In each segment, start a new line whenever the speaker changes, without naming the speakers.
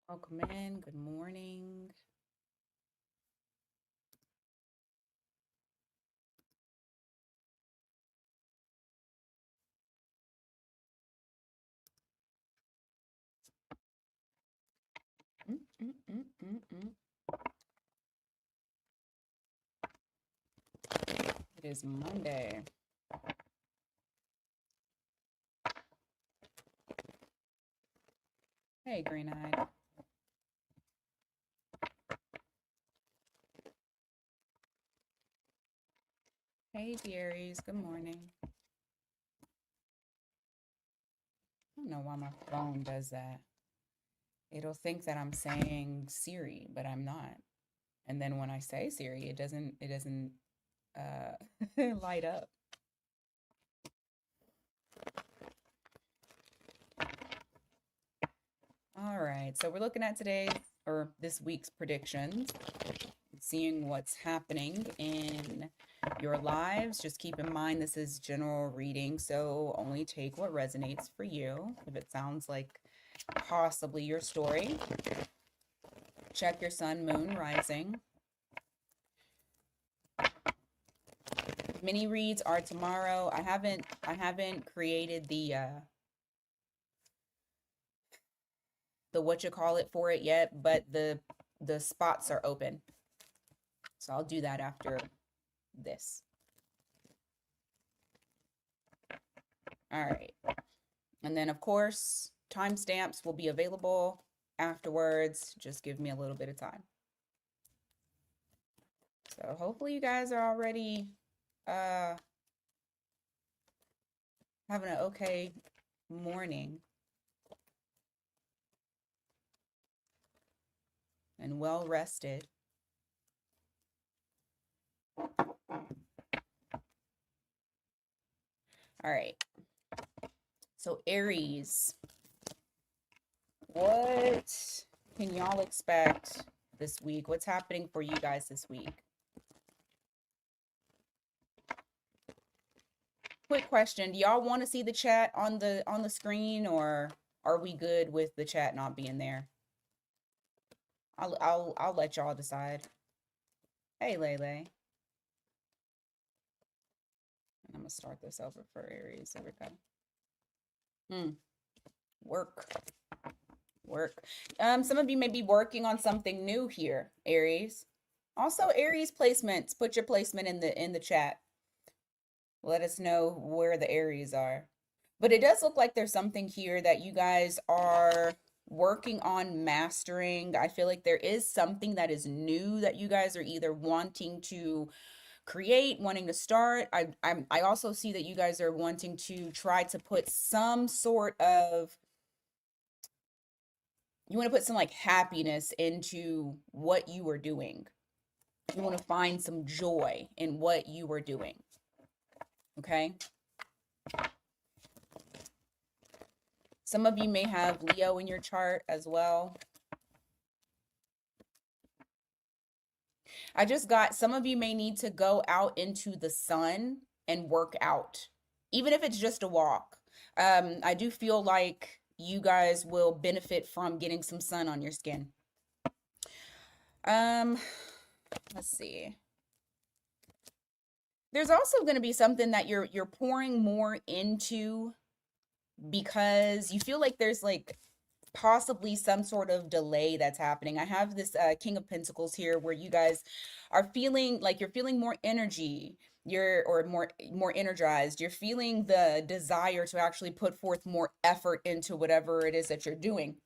Welcome in. Good morning. It is Monday. Hey, green-eyed. Hey, Aries. Good morning. I don't know why my phone does that. It'll think that I'm saying Siri, but I'm not. And then when I say Siri, it doesn't light up. All right, so we're looking at today's or this week's predictions, seeing what's happening in your lives. Just keep in mind this is general reading, so only take what resonates for you. If it sounds like possibly your story, check your sun, moon, rising. Mini reads are tomorrow. I haven't created the what you call it for it yet, but the spots are open. So I'll do that after this. All right. And then of course, timestamps will be available afterwards. Just give me a little bit of time. So hopefully you guys are already having an okay morning and well rested. All right. So Aries, what can y'all expect this week? What's happening for you guys this week? Quick question. Do y'all want to see the chat on the screen, or are we good with the chat not being there? I'll let y'all decide. Hey, Lele. And I'm gonna start this over for Aries. There we go. Work. Some of you may be working on something new here, Aries. Also, Aries placements. Put your placement in the chat. Let us know where the Aries are. But it does look like there's something here that you guys are working on mastering. I feel like there is something that is new that you guys are either wanting to create, wanting to start. I also see that you guys are wanting to try to put some sort of, you want to put some like happiness into what you are doing. You want to find some joy in what you are doing. Okay? Some of you may have Leo in your chart as well. I just got, some of you may need to go out into the sun and work out, even if it's just a walk. I do feel like you guys will benefit from getting some sun on your skin. Let's see. There's also going to be something that you're pouring more into because you feel like there's like possibly some sort of delay that's happening. I have this King of Pentacles here where you guys are feeling like you're feeling more energy, or more energized. You're feeling the desire to actually put forth more effort into whatever it is that you're doing.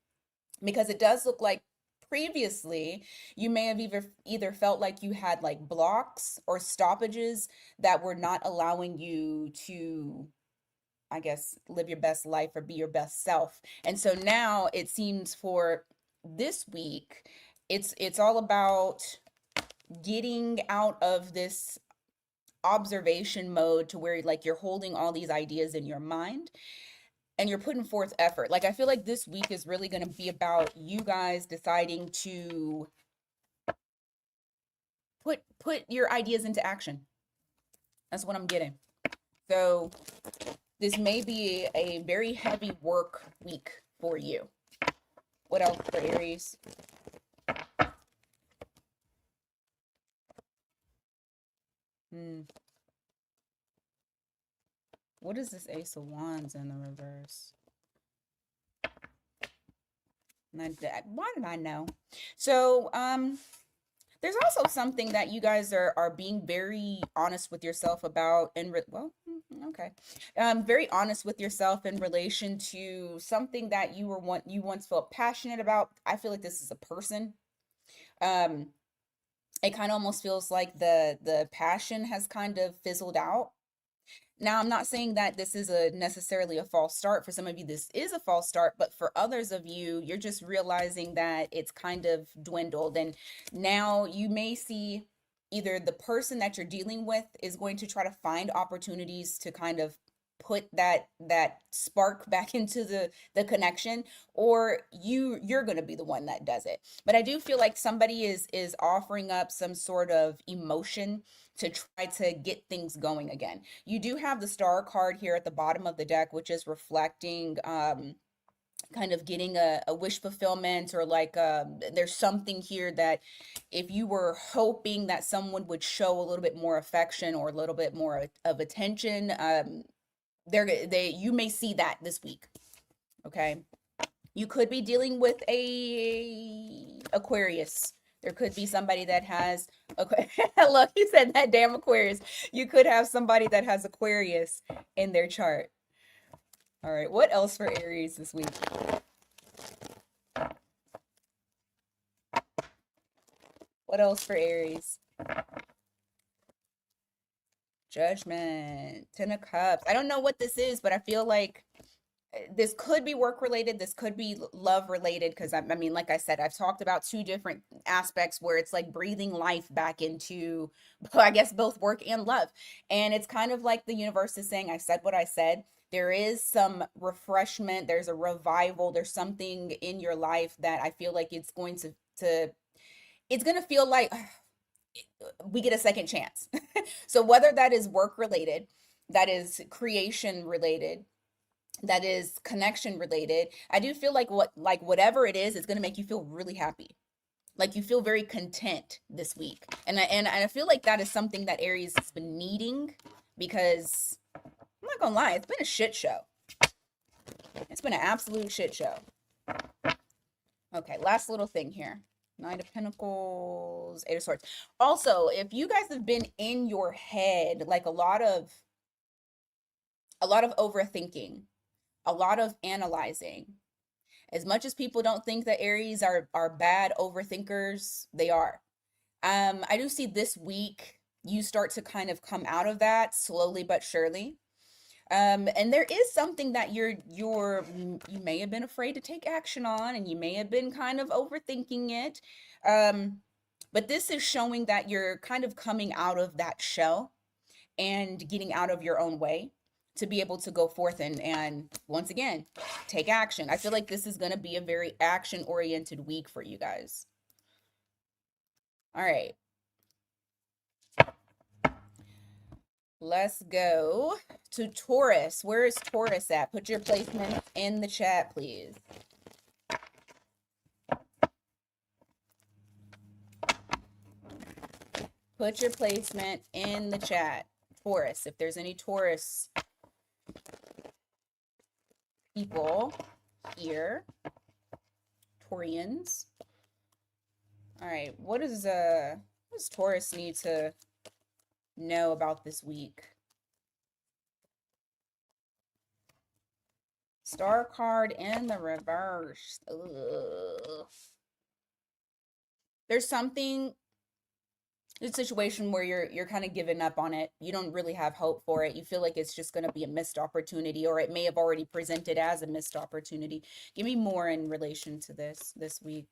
Because it does look like previously you may have either felt like you had like blocks or stoppages that were not allowing you to, I guess, live your best life or be your best self. And so now it seems for this week, it's all about getting out of this observation mode to where like you're holding all these ideas in your mind and you're putting forth effort. Like I feel like this week is really going to be about you guys deciding to put your ideas into action. That's what I'm getting. So this may be a very heavy work week for you, What else for Aries? What is this Ace of Wands in the reverse? Why did I know? So, there's also something that you guys are being very honest with yourself about okay. Very honest with yourself in relation to something that you once felt passionate about. I feel like this is a person. Um, it kind of almost feels like the passion has kind of fizzled out. Now, I'm not saying that this is necessarily a false start. For some of you, this is a false start, but for others of you, you're just realizing that it's kind of dwindled. And now you may see either the person that you're dealing with is going to try to find opportunities to kind of put that spark back into the connection, or you're going to be the one that does it. But I do feel like somebody is offering up some sort of emotion to try to get things going again. You do have the Star card here at the bottom of the deck, which is reflecting kind of getting a wish fulfillment, or like there's something here that if you were hoping that someone would show a little bit more affection or a little bit more of attention, you may see that this week. Okay, you could be dealing with a Aquarius. There could be somebody that has, okay, look, you said that damn Aquarius. You could have somebody that has Aquarius in their chart. All right, what else for Aries this week? What else for Aries? Judgment, 10 of Cups. I don't know what this is, but I feel like this could be work related. This could be love related, because I mean, like I said, I've talked about two different aspects where it's like breathing life back into, I guess, both work and love. And it's kind of like the universe is saying, I said what I said. There is some refreshment. There's a revival. There's something in your life that I feel like it's going to it's going to feel like we get a second chance. So whether that is work related, that is creation related, that is connection related, I do feel like whatever it is, it's going to make you feel really happy. Like you feel very content this week. And I feel like that is something that Aries has been needing, because I'm not going to lie, it's been a shit show. It's been an absolute shit show. Okay, last little thing here. Knight of Pentacles, Eight of Swords. Also, if you guys have been in your head, like a lot of overthinking, a lot of analyzing. As much as people don't think that Aries are bad overthinkers, they are. I do see this week you start to kind of come out of that slowly but surely. And there is something that you may have been afraid to take action on, and you may have been kind of overthinking it. But this is showing that you're kind of coming out of that shell and getting out of your own way to be able to go forth and once again, take action. I feel like this is going to be a very action-oriented week for you guys. All right. Let's go to Taurus. Where is Taurus at? Put your placement in the chat, please. Put your placement in the chat. Taurus. If there's any Taurus people here, Taurians. All right. What does Taurus need to know about this week? Star card in the reverse. Ugh. There's something, a situation where you're kind of giving up on it. You don't really have hope for it. You feel like it's just going to be a missed opportunity, or it may have already presented as a missed opportunity. Give me more in relation to this week.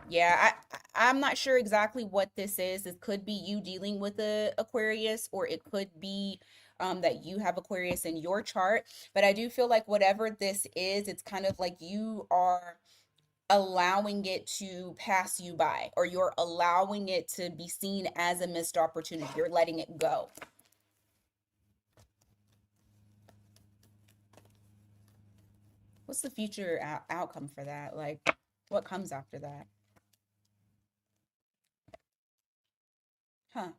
Yeah, I'm not sure exactly what this is. It could be you dealing with a Aquarius, or it could be that you have Aquarius in your chart. But I do feel like whatever this is, it's kind of like you are allowing it to pass you by, or you're allowing it to be seen as a missed opportunity. You're letting it go. What's the future outcome for that? Like, what comes after that? Huh.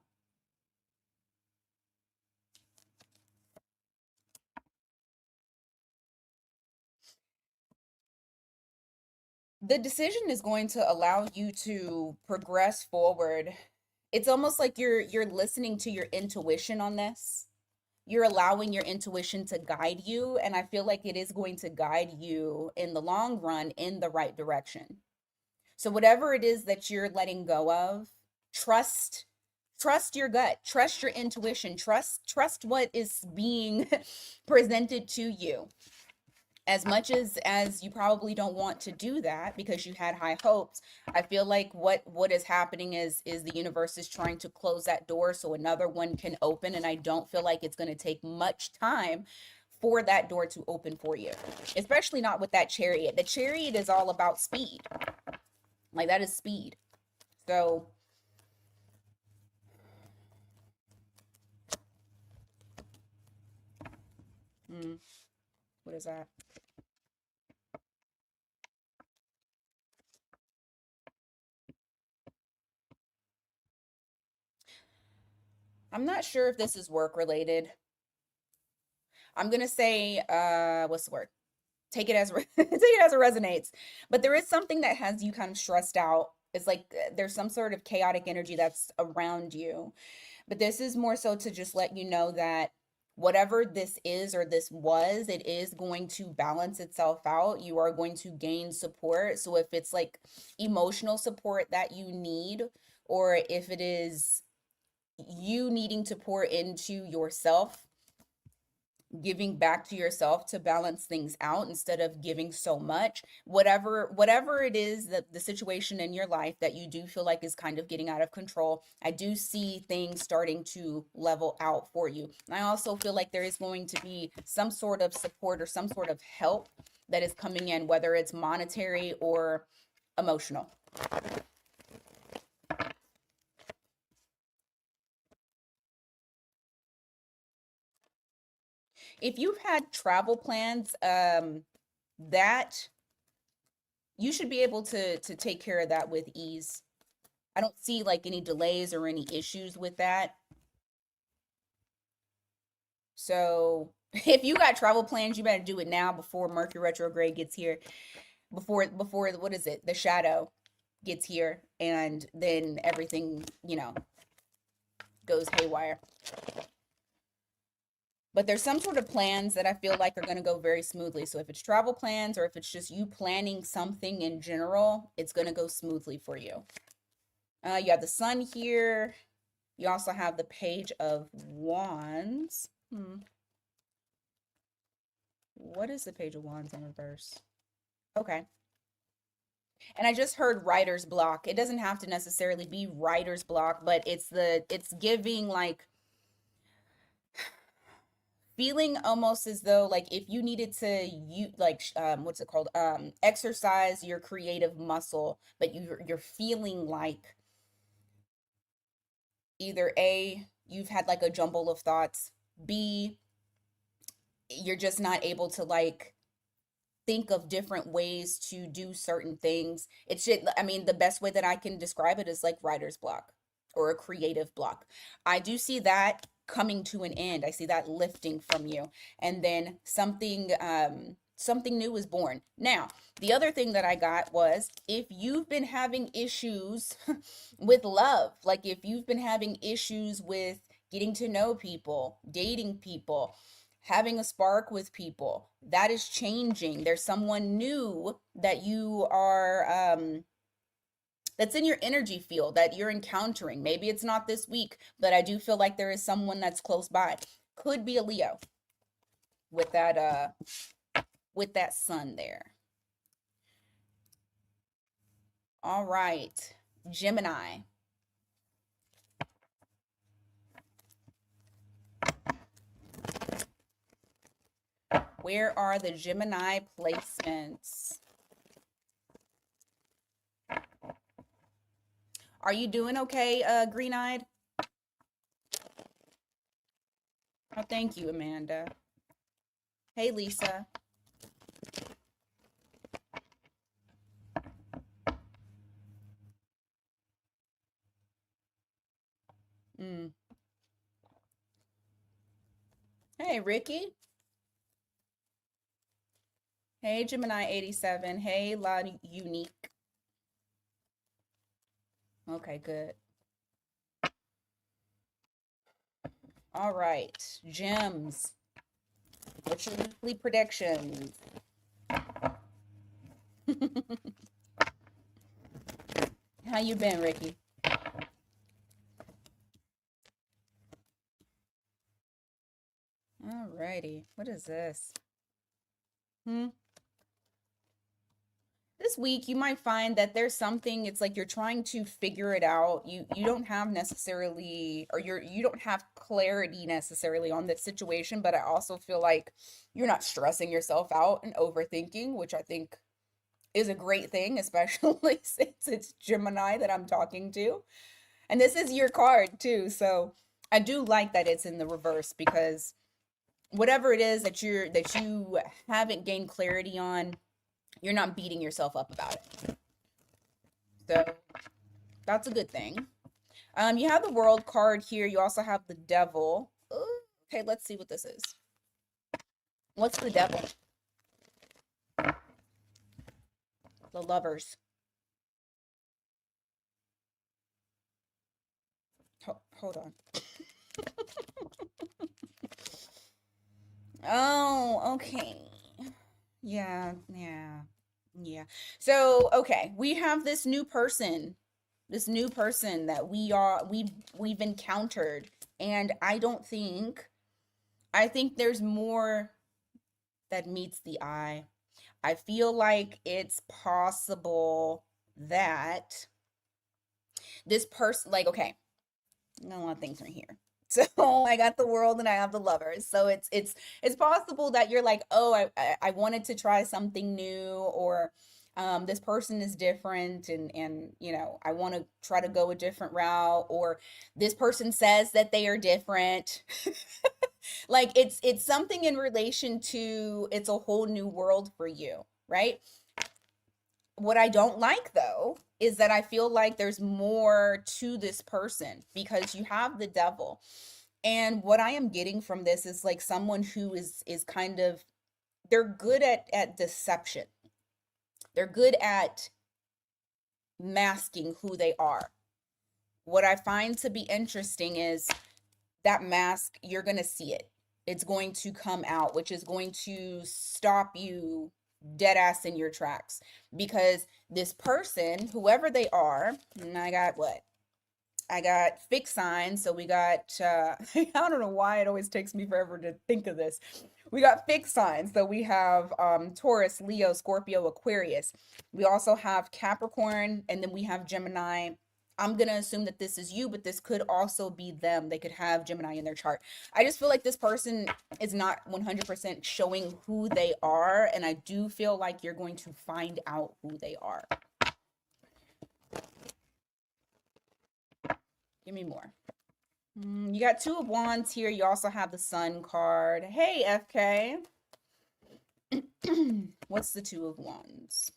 The decision is going to allow you to progress forward. It's almost like you're listening to your intuition on this. You're allowing your intuition to guide you, and I feel like it is going to guide you in the long run in the right direction. So whatever it is that you're letting go of, trust trust your gut, trust your intuition, trust what is being presented to you. As much as you probably don't want to do that because you had high hopes, I feel like what is happening is the universe is trying to close that door so another one can open, and I don't feel like it's going to take much time for that door to open for you, especially not with that Chariot. The Chariot is all about speed. Like, that is speed. So what is that? I'm not sure if this is work related. I'm gonna say, what's the word? Take it as take it as it resonates. But there is something that has you kind of stressed out. It's like there's some sort of chaotic energy that's around you. But this is more so to just let you know that whatever this is or this was, it is going to balance itself out. You are going to gain support. So if it's like emotional support that you need, or if it is you needing to pour into yourself, giving back to yourself to balance things out instead of giving so much, whatever it is, that the situation in your life that you do feel like is kind of getting out of control, I do see things starting to level out for you. And I also feel like there is going to be some sort of support or some sort of help that is coming in, whether it's monetary or emotional. If you've had travel plans, that you should be able to take care of that with ease. I don't see like any delays or any issues with that. So if you got travel plans, you better do it now before Mercury retrograde gets here. Before what is it? The shadow gets here, and then everything, goes haywire. But there's some sort of plans that I feel like are going to go very smoothly. So if it's travel plans or if it's just you planning something in general, it's going to go smoothly for you. You have the Sun here. You also have the Page of Wands. What is the Page of Wands in reverse? Okay. And I just heard writer's block. It doesn't have to necessarily be writer's block, but it's giving like feeling almost as though like if you needed to what's it called, exercise your creative muscle, but you're feeling like either A, you've had like a jumble of thoughts, B, you're just not able to like think of different ways to do certain things. It's just, I mean, the best way that I can describe it is like writer's block or a creative block. I do see that coming to an end. I see that lifting from you. And then something new is born. Now, the other thing that I got was if you've been having issues with love, like if you've been having issues with getting to know people, dating people, having a spark with people, that is changing. There's someone new that you are that's in your energy field that you're encountering. Maybe it's not this week, but I do feel like there is someone that's close by. Could be a Leo with that sun there. All right, Gemini. Where are the Gemini placements? Are you doing okay, green-eyed? Oh, thank you, Amanda. Hey, Lisa. Hey, Ricky. Hey, Gemini 87. Hey, La Unique. Okay, good. All right, gems. What's your weekly predictions? How you been, Ricky? All righty. What is this? This week you might find that there's something, it's like you're trying to figure it out. You don't have necessarily, or you don't have clarity necessarily on this situation, but I also feel like you're not stressing yourself out and overthinking, which I think is a great thing, especially since it's Gemini that I'm talking to. And this is your card too. So I do like that it's in the reverse, because whatever it is that you haven't gained clarity on, you're not beating yourself up about it. So that's a good thing. You have the World card here. You also have the Devil. Ooh, okay, let's see what this is. What's the Devil? The Lovers. Hold on. Oh, okay. Yeah. So, okay, we have this new person that we've encountered, and I think there's more that meets the eye. I feel like it's possible that this person, like, okay, I got a lot of things right here. So I got the World and I have the Lovers. So it's possible that you're like, oh, I wanted to try something new, or this person is different, and I want to try to go a different route, or this person says that they are different. Like it's something in relation to, it's a whole new world for you, right? What I don't like though is that I feel like there's more to this person, because you have the Devil. And what I am getting from this is like someone who is kind of, they're good at deception. They're good at masking who they are. What I find to be interesting is that mask, you're going to see it. It's going to come out, which is going to stop you dead ass in your tracks, because this person, whoever they are, and I got what? I got fixed signs. So we got, I don't know why it always takes me forever to think of this. We got fixed signs. So we have Taurus, Leo, Scorpio, Aquarius. We also have Capricorn, and then we have Gemini. I'm going to assume that this is you, but this could also be them. They could have Gemini in their chart. I just feel like this person is not 100% showing who they are, and I do feel like you're going to find out who they are. Give me more. You got Two of Wands here. You also have the Sun card. Hey, FK. What's the Two of Wands?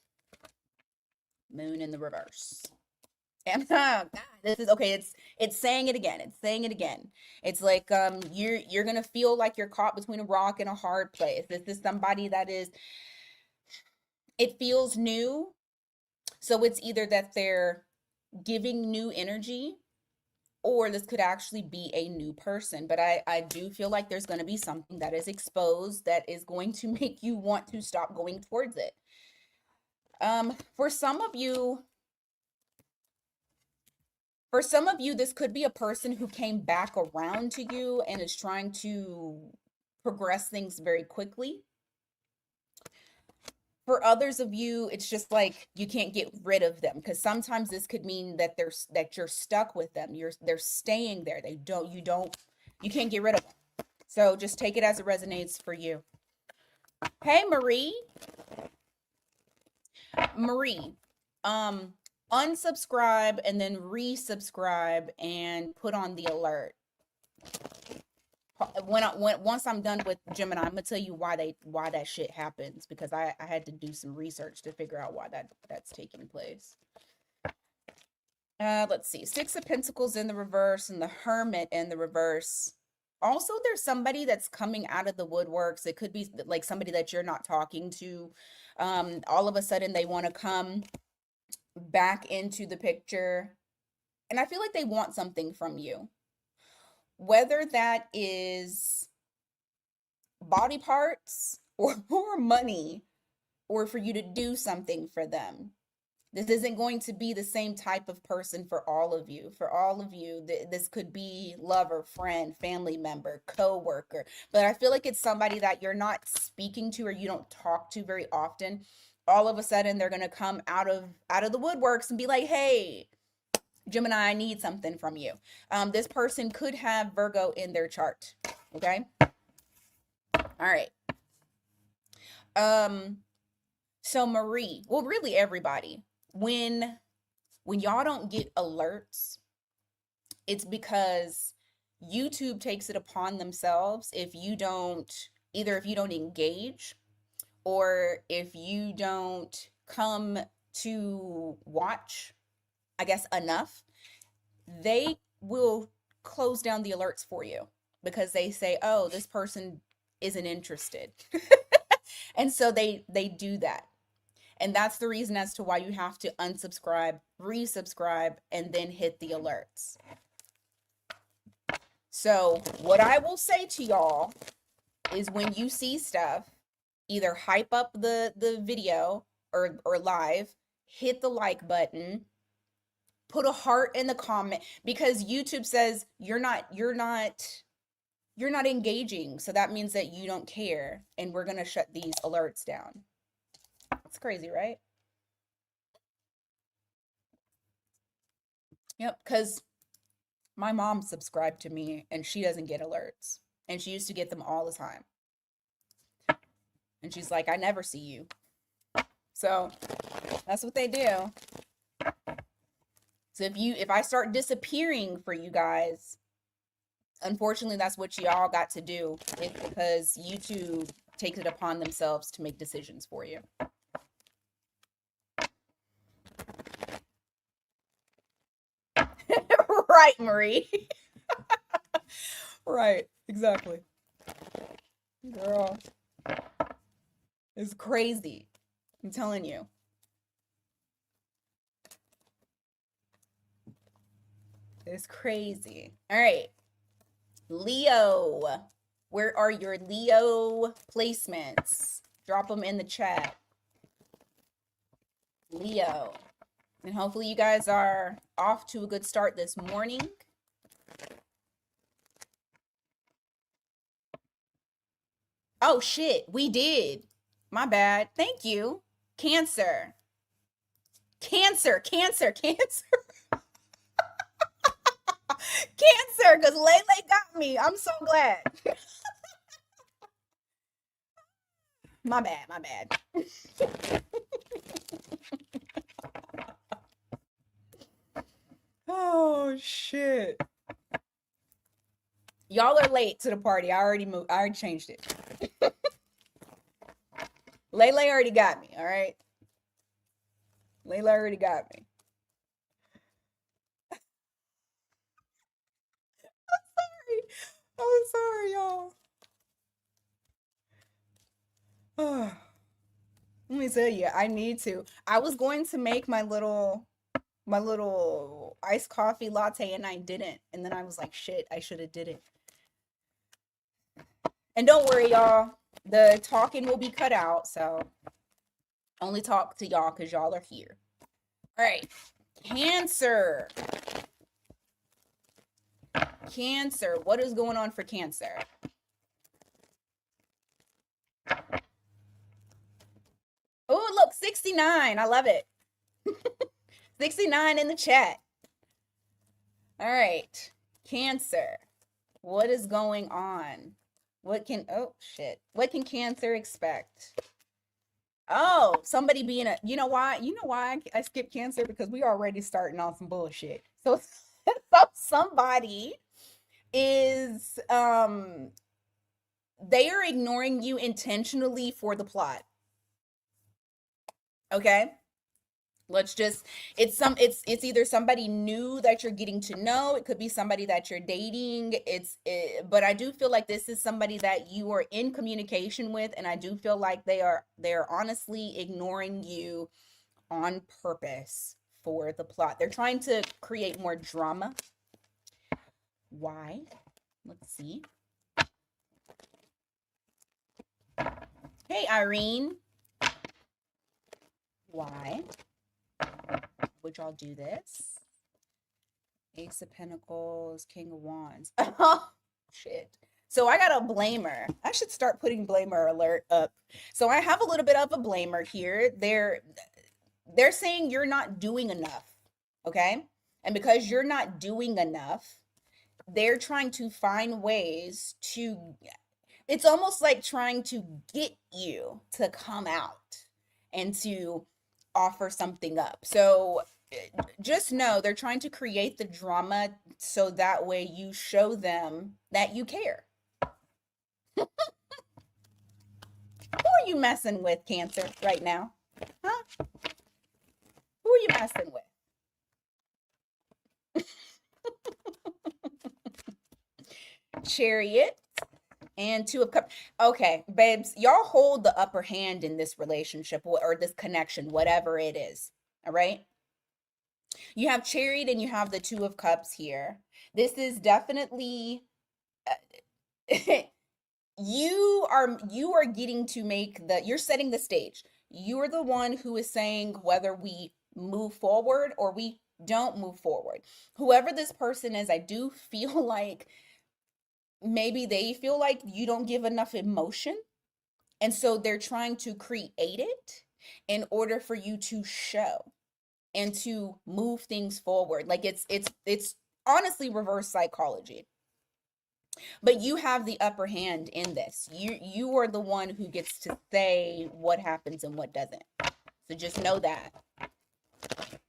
Moon in the reverse. And God, this is okay. It's saying it again. It's saying it again. It's like you're gonna feel like you're caught between a rock and a hard place. This is somebody that is, it feels new. So it's either that they're giving new energy, or this could actually be a new person. But I do feel like there's going to be something that is exposed that is going to make you want to stop going towards it. For some of you, this could be a person who came back around to you and is trying to progress things very quickly. For others of you, it's just like you can't get rid of them, because sometimes this could mean that you're stuck with them. They're staying there. You can't get rid of them. So just take it as it resonates for you. Hey, Marie, unsubscribe and then resubscribe and put on the alert. Once I'm done with Gemini, I'm gonna tell you why that shit happens, because I had to do some research to figure out why that's taking place. Let's see. Six of Pentacles in the reverse and the Hermit in the reverse Also, there's somebody that's coming out of the woodworks. It could be like somebody that you're not talking to. All of a sudden, they want to come back into the picture. And I feel like they want something from you. Whether that is body parts or money, or for you to do something for them. This isn't going to be the same type of person for all of you. For all of you, this could be lover, friend, family member, co-worker. But I feel like it's somebody that you're not speaking to or you don't talk to very often. All of a sudden, they're going to come out of the woodworks and be like, hey, Gemini, I need something from you. This person could have Virgo in their chart. Okay. All right. So Marie, well, really everybody, when y'all don't get alerts, it's because YouTube takes it upon themselves if you don't engage, or if you don't come to watch, I guess, enough, they will close down the alerts for you because they say, oh, this person isn't interested. And so they do that. And that's the reason as to why you have to unsubscribe, resubscribe, and then hit the alerts. So what I will say to y'all is when you see stuff, either hype up the video or live, hit the like button, put a heart in the comment, because YouTube says you're not engaging. So that means that you don't care, and we're going to shut these alerts down. It's crazy, right? Yep, because my mom subscribed to me and she doesn't get alerts. And she used to get them all the time. And she's like, I never see you. So that's what they do. So if I start disappearing for you guys, unfortunately, that's what y'all got to do. It's because YouTube takes it upon themselves to make decisions for you. Right, Marie. Right, exactly. Girl, it's crazy. I'm telling you. It's crazy. All right. Leo. Where are your Leo placements? Drop them in the chat. Leo. And hopefully you guys are off to a good start this morning. Oh, shit. We did. My bad. Thank you. Cancer. Cancer. Cancer. Cancer. Cancer, because Lele got me. I'm so glad. My bad. My bad. Oh, shit. Y'all are late to the party. I already moved. I already changed it. Lele already got me, all right? Lele already got me. I'm sorry, y'all. Let me tell you, I need to. I was going to make my little iced coffee latte and I didn't. And then I was like, shit, I should have did it. And don't worry, y'all. The talking will be cut out, so only talk to y'all because y'all are here. All right. Cancer. Cancer. What is going on for Cancer? Oh, look, 69. I love it. 69 in the chat. All right. Cancer. What is going on? What can Cancer expect? Oh, somebody being a, you know why I skipped Cancer? Because we already starting on some bullshit. So somebody is, they are ignoring you intentionally for the plot. Okay. Let's just, it's either somebody new that you're getting to know, it could be somebody that you're dating. But I do feel like this is somebody that you are in communication with, and I do feel like they're honestly ignoring you on purpose for the plot. They're trying to create more drama. Why? Let's see. Hey, Irene. Why would y'all do this? Ace of Pentacles, King of Wands. Oh, shit. So I got a blamer. I should start putting blamer alert up. So I have a little bit of a blamer here. They're saying you're not doing enough, okay? And because you're not doing enough, they're trying to find ways to, it's almost like trying to get you to come out and to offer something up. So just know they're trying to create the drama so that way you show them that you care. Who are you messing with, Cancer, right now? Huh? Who are you messing with? Chariot and Two of Cups. Okay, babes, y'all hold the upper hand in this relationship or this connection, whatever it is. All right? You have Chariot and you have the Two of Cups here. This is definitely you are getting to make you're setting the stage. You're the one who is saying whether we move forward or we don't move forward. Whoever this person is, I do feel like maybe they feel like you don't give enough emotion, and so they're trying to create it in order for you to show and to move things forward. Like it's honestly reverse psychology. But you have the upper hand in this. You are the one who gets to say what happens and what doesn't. So just know that.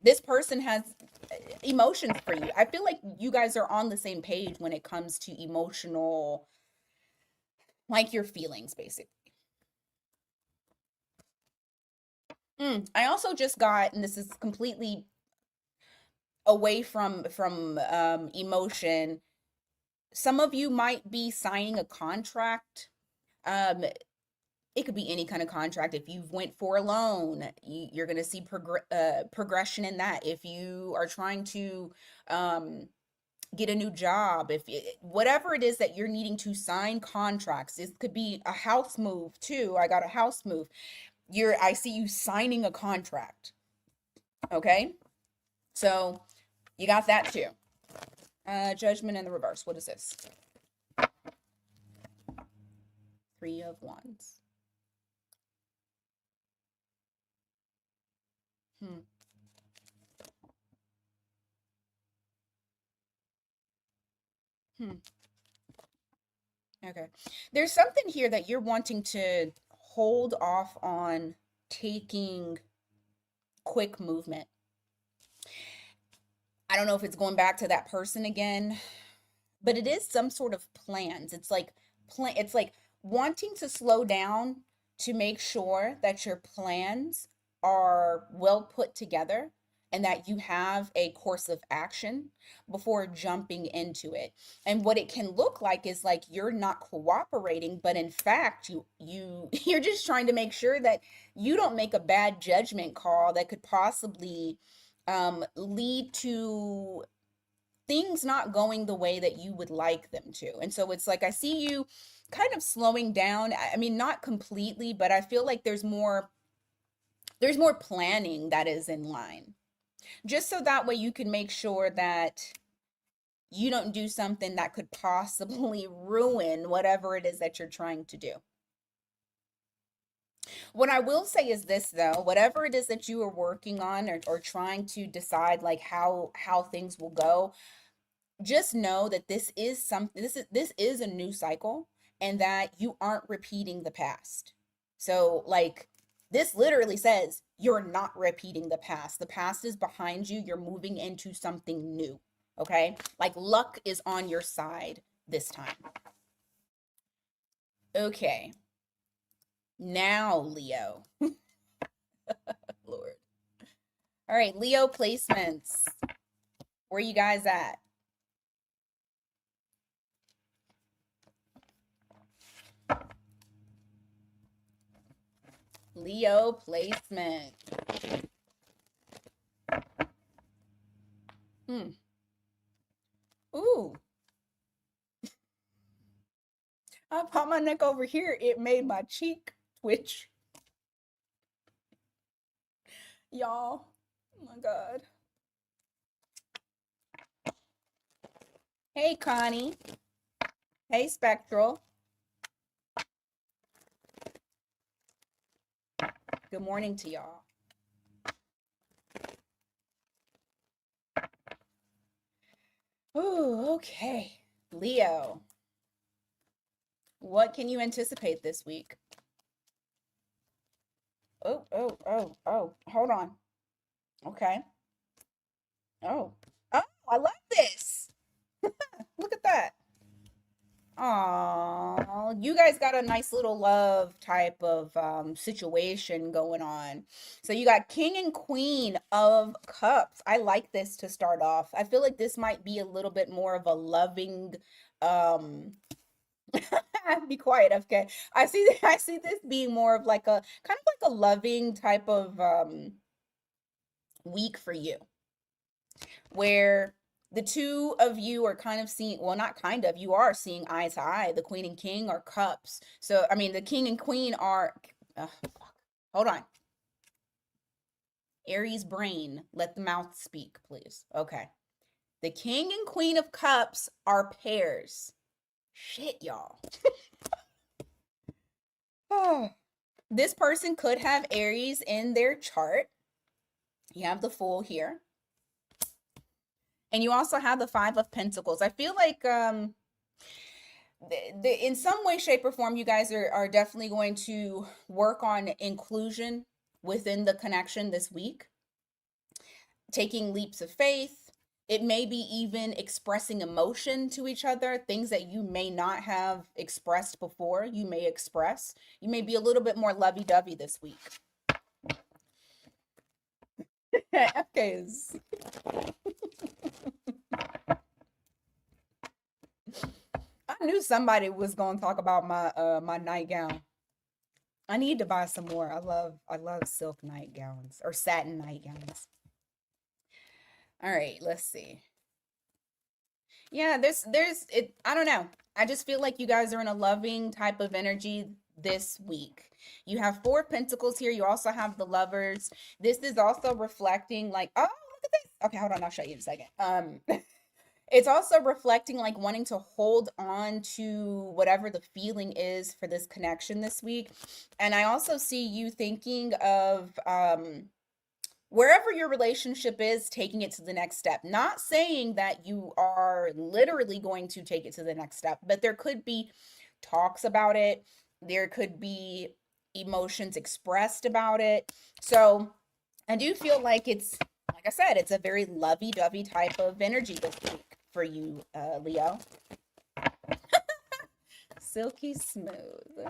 This person has emotions for you. I feel like you guys are on the same page when it comes to emotional, like your feelings, basically. I also just got, and this is completely away from emotion. Some of you might be signing a contract. It could be any kind of contract. If you've went for a loan, you're going to see progression in that. If you are trying to get a new job, whatever it is that you're needing to sign contracts, it could be a house move too. I got a house move. I see you signing a contract. Okay, so you got that too. Judgment in the reverse. What is this? Three of Wands. Okay. There's something here that you're wanting to hold off on taking quick movement. I don't know if it's going back to that person again, but it is some sort of plans. It's like wanting to slow down to make sure that your plans are well put together and that you have a course of action before jumping into it. And what it can look like is like you're not cooperating, but in fact you're just trying to make sure that you don't make a bad judgment call that could possibly lead to things not going the way that you would like them to. And so it's like I see you kind of slowing down. I mean, not completely, but I feel like there's more planning that is in line. Just so that way you can make sure that you don't do something that could possibly ruin whatever it is that you're trying to do. What I will say is this though, whatever it is that you are working on or trying to decide like how things will go, just know that this is something, this is a new cycle and that you aren't repeating the past. So like this literally says you're not repeating the past. The past is behind you. You're moving into something new. Okay? Like luck is on your side this time. Okay. Now, Leo. Lord. All right, Leo placements. Where you guys at? Leo placement. Ooh. I popped my neck over here. It made my cheek twitch. Y'all. Oh my God. Hey, Connie. Hey, Spectral. Good morning to y'all. Ooh, okay. Leo. What can you anticipate this week? Oh. Hold on. Okay. Oh, I love this. Look at that. Oh, you guys got a nice little love type of situation going on. So you got King and Queen of Cups. I like this to start off. I feel like this might be a little bit more of a loving be quiet, okay. I see this being more of like a kind of like a loving type of week for you, where the two of you are kind of seeing, well, not kind of, you are seeing eye to eye. The Queen and King are cups. So, I mean, the King and Queen are, hold on. Aries brain, let the mouth speak, please. Okay. The King and Queen of Cups are pairs. Shit, y'all. This person could have Aries in their chart. You have the Fool here. And you also have the Five of Pentacles. I feel like in some way, shape, or form, you guys are definitely going to work on inclusion within the connection this week. Taking leaps of faith. It may be even expressing emotion to each other, things that you may not have expressed before, you may express. You may be a little bit more lovey-dovey this week. Okay. I knew somebody was going to talk about my my nightgown. I need to buy some more. I love silk nightgowns or satin nightgowns. All right, let's see. Yeah, there's it. I don't know. I just feel like you guys are in a loving type of energy this week. You have Four of Pentacles here. You also have the Lovers. This is also reflecting like, oh, look at this. Okay, hold on. I'll show you in a second. It's also reflecting like wanting to hold on to whatever the feeling is for this connection this week. And I also see you thinking of wherever your relationship is, taking it to the next step. Not saying that you are literally going to take it to the next step, but there could be talks about it. There could be emotions expressed about it. So I do feel like it's, like I said, it's a very lovey-dovey type of energy this week for you, Leo. Silky smooth.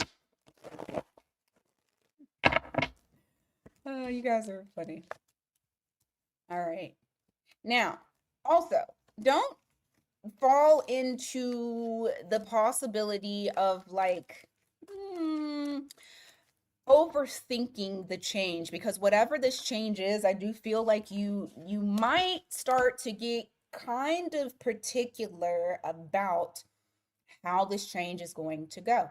Oh, you guys are funny. All right. Now, also, don't fall into the possibility of like overthinking the change, because whatever this change is, I do feel like you might start to get kind of particular about how this change is going to go.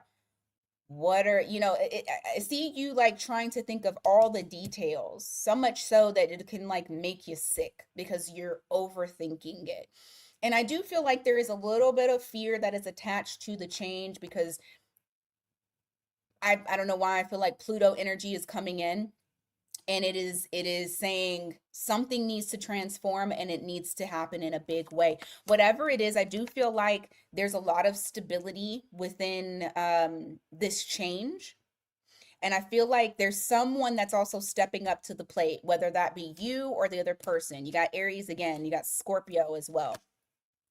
What are, I see you like trying to think of all the details, so much so that it can like make you sick because you're overthinking it. And I do feel like there is a little bit of fear that is attached to the change, because I don't know why I feel like Pluto energy is coming in, and it is saying something needs to transform and it needs to happen in a big way. Whatever it is, I do feel like there's a lot of stability within this change. And I feel like there's someone that's also stepping up to the plate, whether that be you or the other person. You got Aries again, you got Scorpio as well.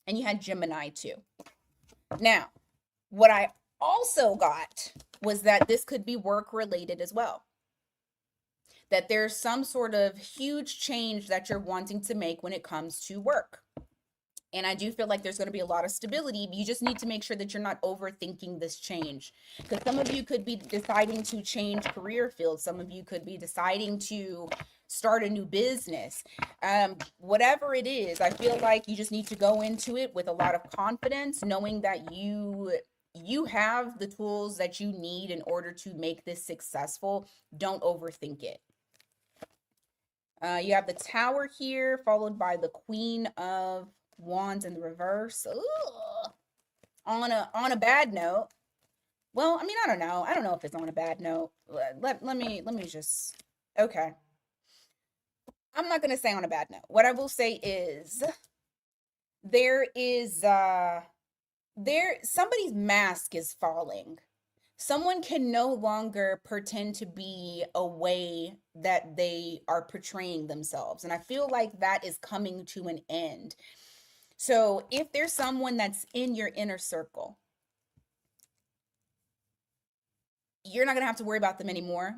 And you had Gemini too. Now, what I also got was that this could be work related as well. that there's some sort of huge change that you're wanting to make when it comes to work. And I do feel like there's going to be a lot of stability. You just need to make sure that you're not overthinking this change. Because some of you could be deciding to change career fields. Some of you could be deciding to start a new business. Whatever it is, I feel like you just need to go into it with a lot of confidence, knowing that you have the tools that you need in order to make this successful. Don't overthink it. You have the Tower here, followed by the Queen of Wands in the reverse. Ugh. On a bad note. Well, I mean, I don't know. I don't know if it's on a bad note. Let me just, okay. I'm not gonna say on a bad note. What I will say is somebody's mask is falling. Someone can no longer pretend to be a way that they are portraying themselves. And I feel like that is coming to an end. So if there's someone that's in your inner circle, you're not going to have to worry about them anymore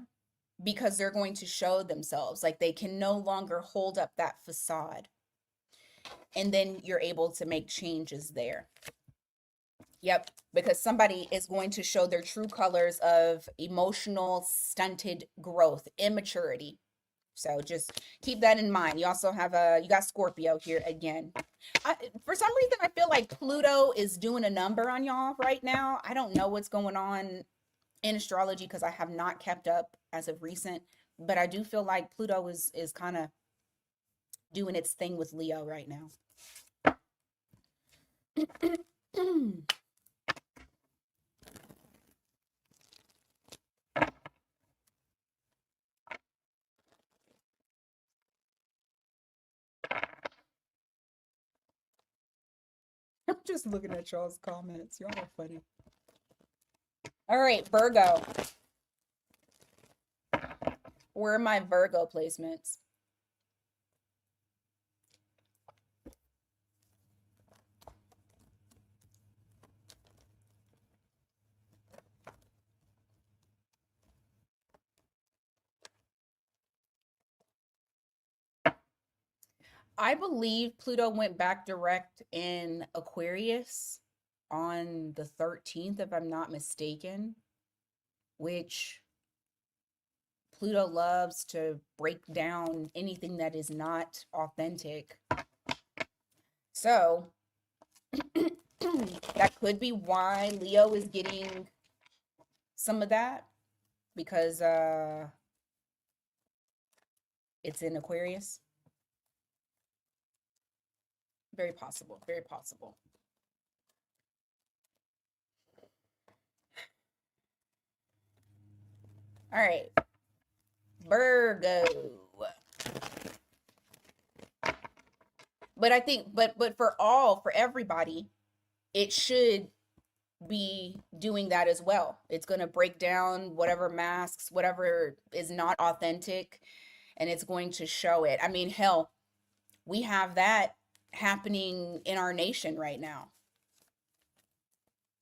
because they're going to show themselves. Like they can no longer hold up that facade. And then you're able to make changes there. Yep, because somebody is going to show their true colors of emotional stunted growth, immaturity. So just keep that in mind. You also have you got Scorpio here again. For some reason, I feel like Pluto is doing a number on y'all right now. I don't know what's going on in astrology because I have not kept up as of recent, but I do feel like Pluto is kind of doing its thing with Leo right now. I'm just looking at y'all's comments. Y'all are funny. All right, Virgo. Where are my Virgo placements? I believe Pluto went back direct in Aquarius on the 13th, if I'm not mistaken, which Pluto loves to break down anything that is not authentic. So that could be why Leo is getting some of that, because it's in Aquarius. Very possible, very possible. All right, Virgo. But I think, but for everybody, it should be doing that as well. It's going to break down whatever masks, whatever is not authentic, and it's going to show it. I mean, hell, we have that happening in our nation right now.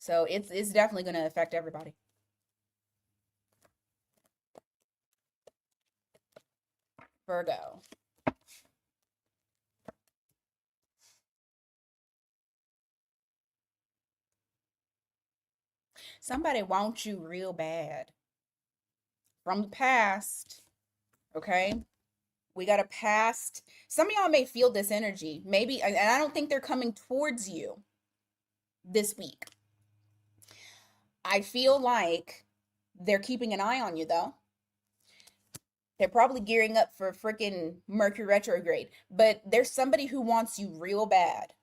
So it's definitely going to affect everybody. Virgo. Somebody wants you real bad from the past. Okay. We got a past. Some of y'all may feel this energy. Maybe, and I don't think they're coming towards you this week. I feel like they're keeping an eye on you, though. They're probably gearing up for freaking Mercury retrograde. But there's somebody who wants you real bad.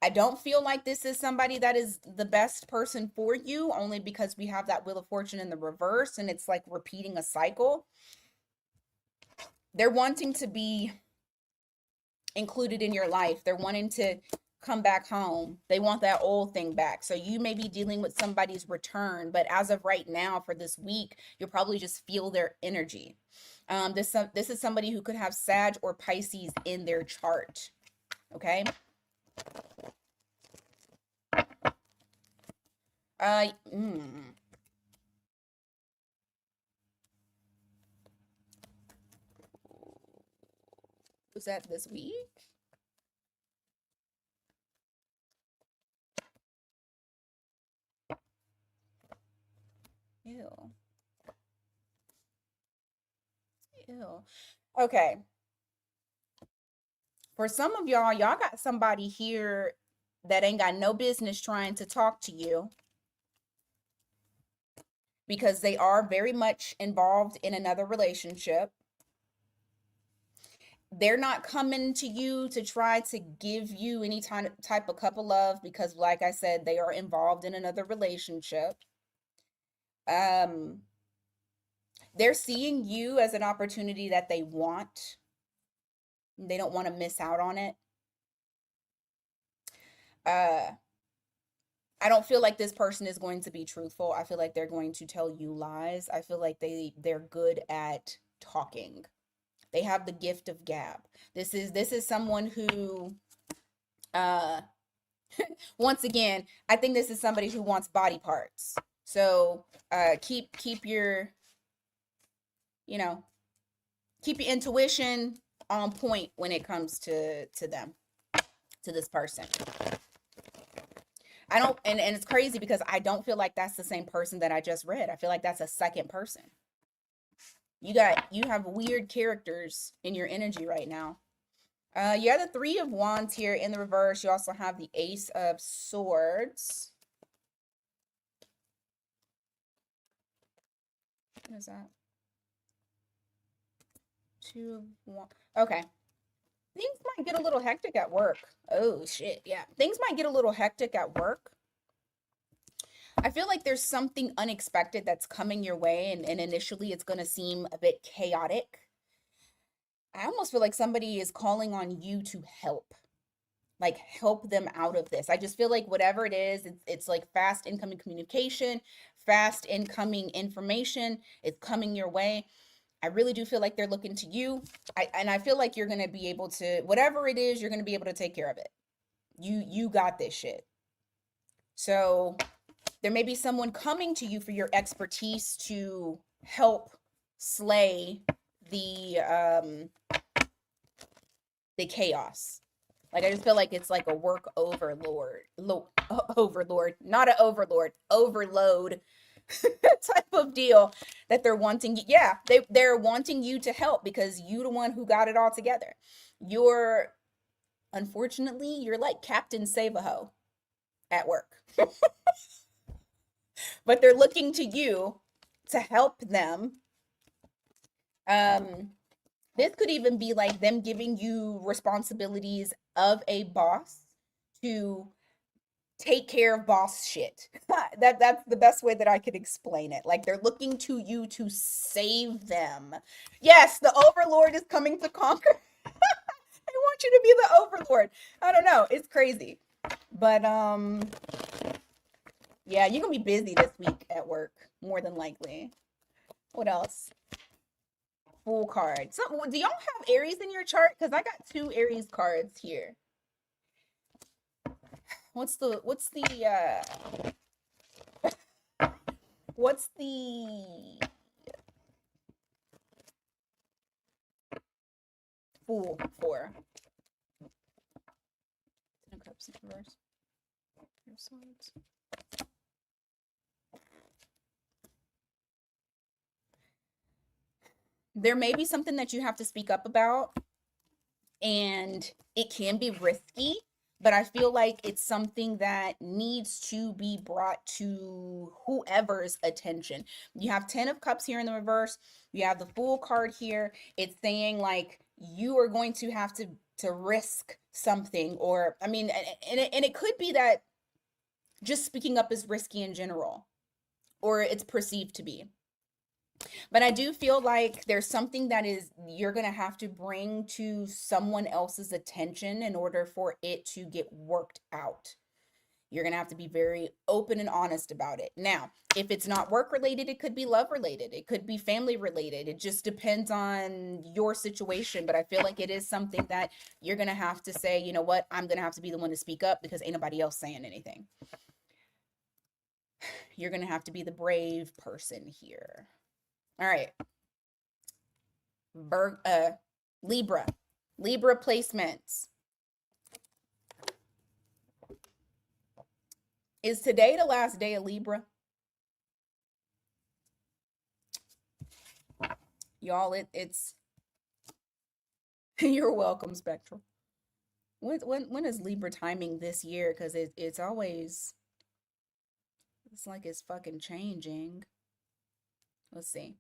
I don't feel like this is somebody that is the best person for you, only because we have that Wheel of Fortune in the reverse, and it's like repeating a cycle. They're wanting to be included in your life. They're wanting to come back home. They want that old thing back. So you may be dealing with somebody's return, but as of right now, for this week, you'll probably just feel their energy. This is somebody who could have Sag or Pisces in their chart. Okay. Was that this week? Ew. Ew. Okay. For some of y'all got somebody here that ain't got no business trying to talk to you because they are very much involved in another relationship. They're not coming to you to try to give you any type of cup of love because, like I said, they are involved in another relationship. They're seeing you as an opportunity that they want. They don't want to miss out on it. I don't feel like this person is going to be truthful. I feel like they're going to tell you lies. I feel like they're good at talking. They have the gift of gab. This is someone who once again, I think this is somebody who wants body parts. So keep your keep your intuition on point when it comes to them, to this person. I don't, and it's crazy because I don't feel like that's the same person that I just read. I feel like that's a second person. You have weird characters in your energy right now. You have the Three of Wands here in the reverse. You also have the Ace of Swords. What is that? Two of Wands. Okay. Things might get a little hectic at work. Oh, shit. Yeah. Things might get a little hectic at work. I feel like there's something unexpected that's coming your way, and initially it's going to seem a bit chaotic. I almost feel like somebody is calling on you to help. Like, help them out of this. I just feel like whatever it is, it's like fast incoming communication, fast incoming information. It's coming your way. I really do feel like they're looking to you. And I feel like you're going to be able to, whatever it is, you're going to be able to take care of it. You got this shit. So there may be someone coming to you for your expertise to help slay the chaos. Like, I just feel like it's like a work overlord, not an overlord, overload type of deal that they're wanting. Yeah, they're wanting you to help because you're the one who got it all together. Unfortunately, you're like Captain Save-A-Ho at work. But they're looking to you to help them. This could even be like them giving you responsibilities of a boss to take care of boss shit. That's the best way that I could explain it. Like, they're looking to you to save them. Yes, the overlord is coming to conquer. I want you to be the overlord. I don't know. It's crazy. But yeah, you're gonna be busy this week at work, more than likely. What else? Fool card. Do y'all have Aries in your chart? Because I got 2 Aries cards here. What's the Fool for? 10 of Cups in reverse. Swords. There may be something that you have to speak up about, and it can be risky, but I feel like it's something that needs to be brought to whoever's attention. You have 10 of Cups here in the reverse. You have the Fool card here. It's saying like you are going to have to risk something, or I mean, and it could be that just speaking up is risky in general, or it's perceived to be. But I do feel like there's something that you're going to have to bring to someone else's attention in order for it to get worked out. You're going to have to be very open and honest about it. Now, if it's not work related, it could be love related. It could be family related. It just depends on your situation. But I feel like it is something that you're going to have to say, you know what, I'm going to have to be the one to speak up because ain't nobody else saying anything. You're going to have to be the brave person here. All right. Libra. Libra placements. Is today the last day of Libra? Y'all, it's you're welcome, Spectral. When is Libra timing this year? Because it's always, it's like it's fucking changing. Let's see.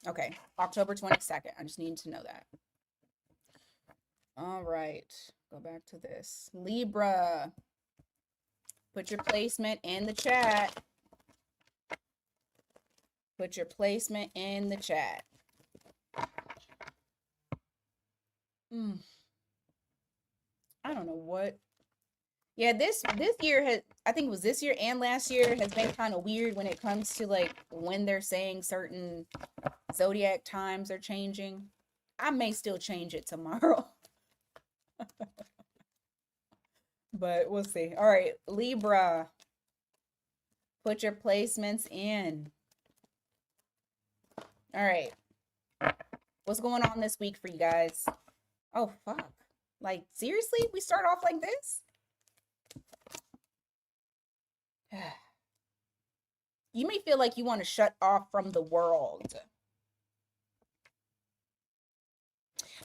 Okay, October 22nd. I just need to know that. All right, go back to this. Libra, put your placement in the chat. Put your placement in the chat. I don't know what. Yeah, this year has, I think it was this year and last year, has been kind of weird when it comes to like when they're saying certain zodiac times are changing. I may still change it tomorrow. But we'll see. All right, Libra, put your placements in. All right. What's going on this week for you guys? Oh, fuck. Like, seriously? We start off like this? You may feel like you want to shut off from the world.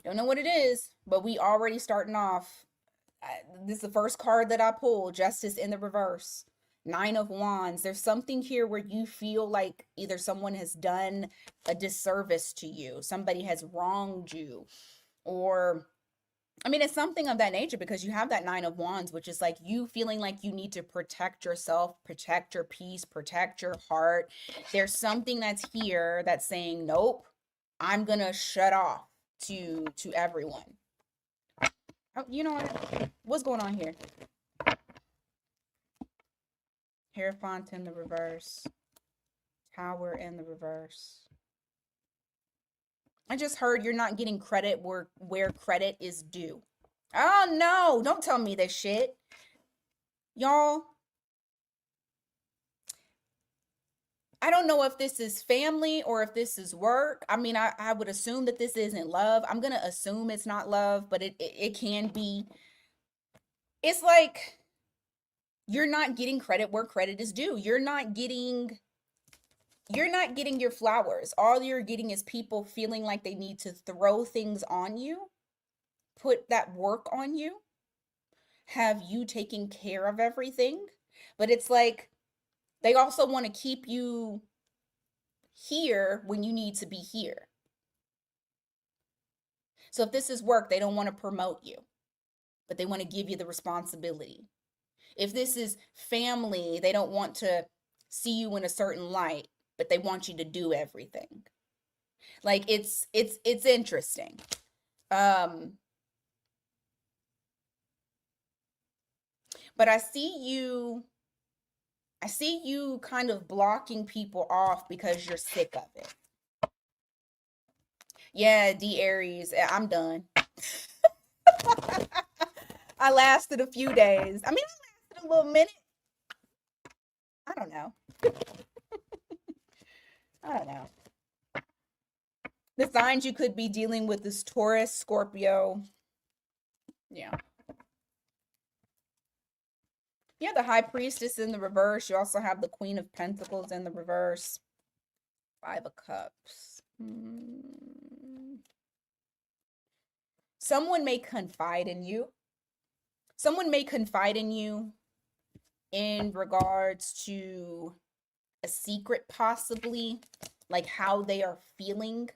Don't know what it is, but we already starting off. This is the first card that I pulled, Justice in the reverse. 9 of Wands. There's something here where you feel like either someone has done a disservice to you, somebody has wronged you, or I mean, it's something of that nature because you have that 9 of Wands, which is like you feeling like you need to protect yourself, protect your peace, protect your heart. There's something that's here that's saying, nope, I'm gonna shut off to everyone. Oh, you know what? What's going on here? Hierophant in the reverse. Tower in the reverse. I just heard you're not getting credit where credit is due. Oh no, don't tell me this shit. Y'all, I don't know if this is family or if this is work. I mean, I would assume that this isn't love. I'm going to assume it's not love, but it can be. It's like you're not getting credit where credit is due. You're not getting your flowers. All you're getting is people feeling like they need to throw things on you, put that work on you, have you taking care of everything. But it's like they also want to keep you here when you need to be here. So if this is work, they don't want to promote you, but they want to give you the responsibility. If this is family, they don't want to see you in a certain light, but they want you to do everything. Like it's interesting. But I see you kind of blocking people off because you're sick of it. Yeah, D Aries, I'm done. I lasted a few days. I mean, I lasted a little minute. I don't know. I don't know. The signs you could be dealing with is Taurus, Scorpio. Yeah. Yeah, the High Priestess in the reverse. You also have the Queen of Pentacles in the reverse. 5 of Cups. Someone may confide in you. Someone may confide in you in regards to a secret, possibly, like how they are feeling.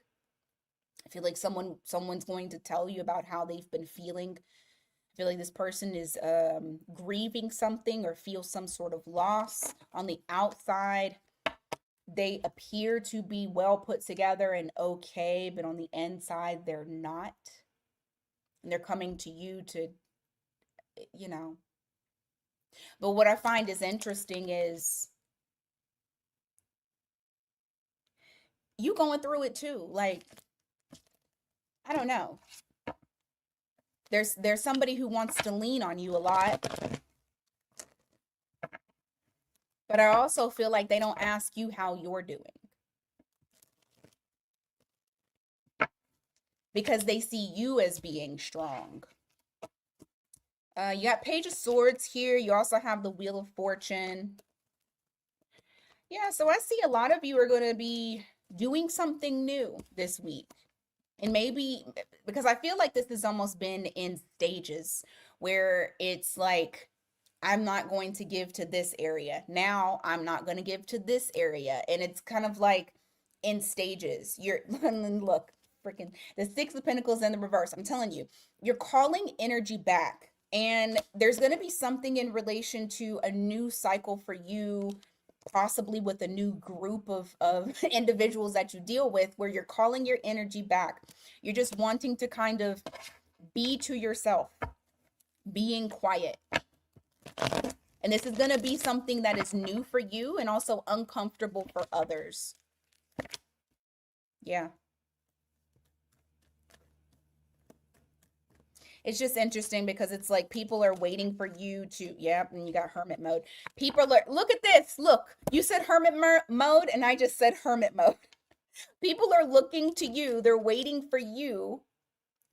I feel like someone's going to tell you about how they've been feeling. I feel like this person is grieving something or feels some sort of loss. On the outside, they appear to be well put together and okay, but on the inside, they're not. And they're coming to you to, you know. But what I find is interesting is you going through it too. Like, I don't know. There's somebody who wants to lean on you a lot. But I also feel like they don't ask you how you're doing. because they see you as being strong. You got Page of Swords here. You also have the Wheel of Fortune. Yeah, so I see a lot of you are going to be doing something new this week. And maybe because I feel like this has almost been in stages where it's like, I'm not going to give to this area. Now I'm not going to give to this area. And it's kind of like in stages. You're, look, freaking the Six of Pentacles in the reverse. I'm telling you, you're calling energy back. And there's going to be something in relation to a new cycle for you, possibly with a new group of individuals that you deal with, where you're calling your energy back. You're just wanting to kind of be to yourself, being quiet. And this is going to be something that is new for you and also uncomfortable for others. Yeah. It's just interesting because it's like people are waiting for you to, yeah, and you got hermit mode. People are, look at this. Look, you said hermit mode and I just said hermit mode. People are looking to you. They're waiting for you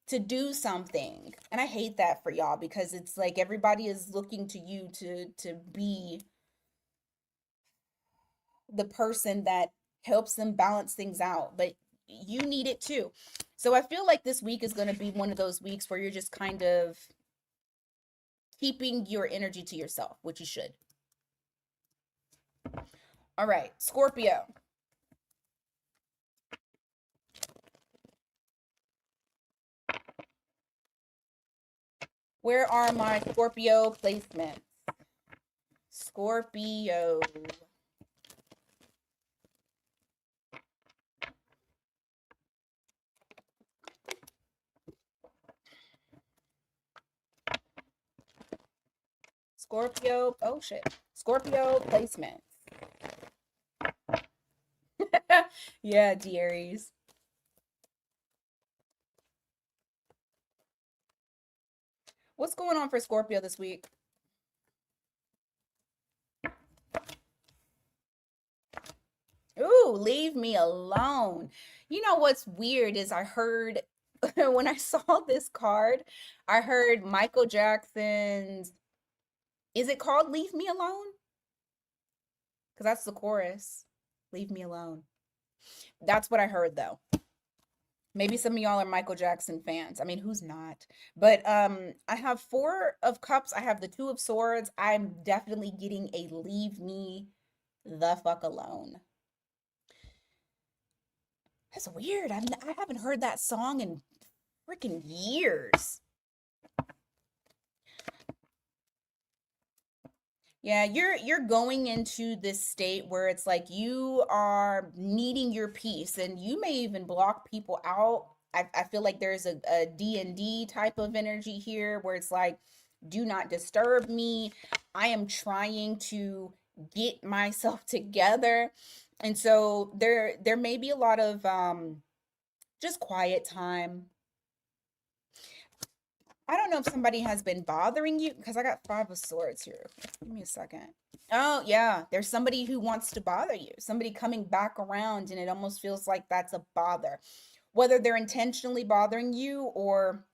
to do something. And I hate that for y'all because it's like everybody is looking to you to be the person that helps them balance things out, but you need it too. So I feel like this week is going to be one of those weeks where you're just kind of keeping your energy to yourself, which you should. All right, Scorpio. Where are my Scorpio placements? Scorpio. Scorpio. Oh, shit. Scorpio placements. Yeah, Aries. What's going on for Scorpio this week? Ooh, leave me alone. You know what's weird is I heard when I saw this card, I heard Michael Jackson's, is it called Leave Me Alone? Because that's the chorus. Leave me alone. That's what I heard though. Maybe some of y'all are Michael Jackson fans. I mean, who's not? But I have Four of Cups. I have the Two of Swords. I'm definitely getting a leave me the fuck alone. That's weird. I haven't heard that song in freaking years. Yeah, you're going into this state where it's like you are needing your peace and you may even block people out. I feel like there's a D&D type of energy here where it's like, do not disturb me. I am trying to get myself together. And so there may be a lot of just quiet time. I don't know if somebody has been bothering you because I got Five of Swords here. Give me a second. Oh, yeah. There's somebody who wants to bother you. Somebody coming back around, and it almost feels like that's a bother. Whether they're intentionally bothering you or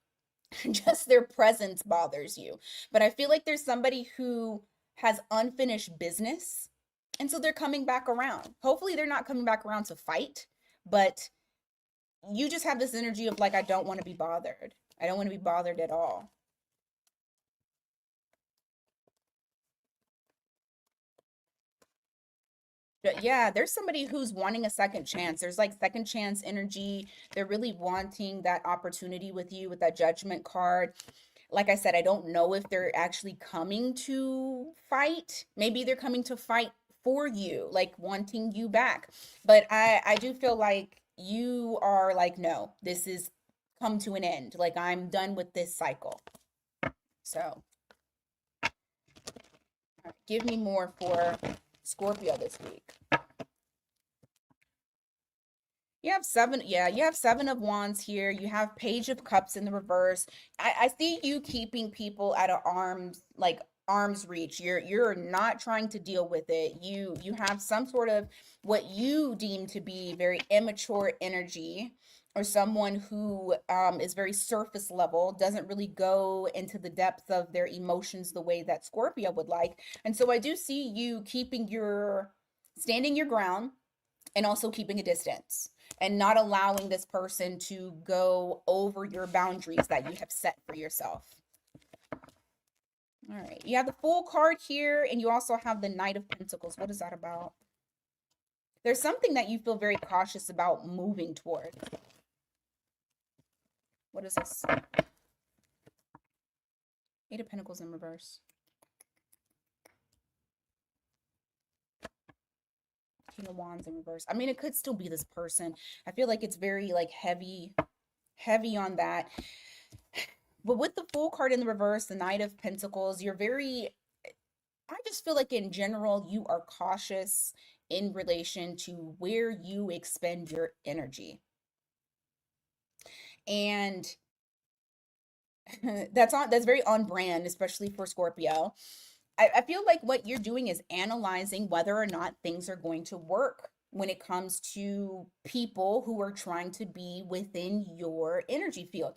just their presence bothers you. But I feel like there's somebody who has unfinished business, and so they're coming back around. Hopefully, they're not coming back around to fight, but you just have this energy of like, I don't want to be bothered. I don't want to be bothered at all. But yeah, there's somebody who's wanting a second chance. There's like second chance energy. They're really wanting that opportunity with you with that Judgment card. Like I said, I don't know if they're actually coming to fight. Maybe they're coming to fight for you, like wanting you back. But I do feel like you are like, no, this is come to an end. Like I'm done with this cycle. So give me more for Scorpio this week. You have seven, yeah, you have Seven of Wands here. You have Page of Cups in the reverse. I see you keeping people at arm's reach. You're not trying to deal with it. You have some sort of what you deem to be very immature energy or someone who is very surface level, doesn't really go into the depth of their emotions the way that Scorpio would like. And so I do see you standing your ground and also keeping a distance and not allowing this person to go over your boundaries that you have set for yourself. All right. You have the Fool card here, and you also have the Knight of Pentacles. What is that about? There's something that you feel very cautious about moving toward. What is this? Eight of Pentacles in reverse. King of Wands in reverse. I mean, it could still be this person. I feel like it's very like heavy on that. But with the Fool card in the reverse, the Knight of Pentacles, I just feel like in general, you are cautious in relation to where you expend your energy. And that's very on brand, especially for Scorpio. I feel like what you're doing is analyzing whether or not things are going to work when it comes to people who are trying to be within your energy field.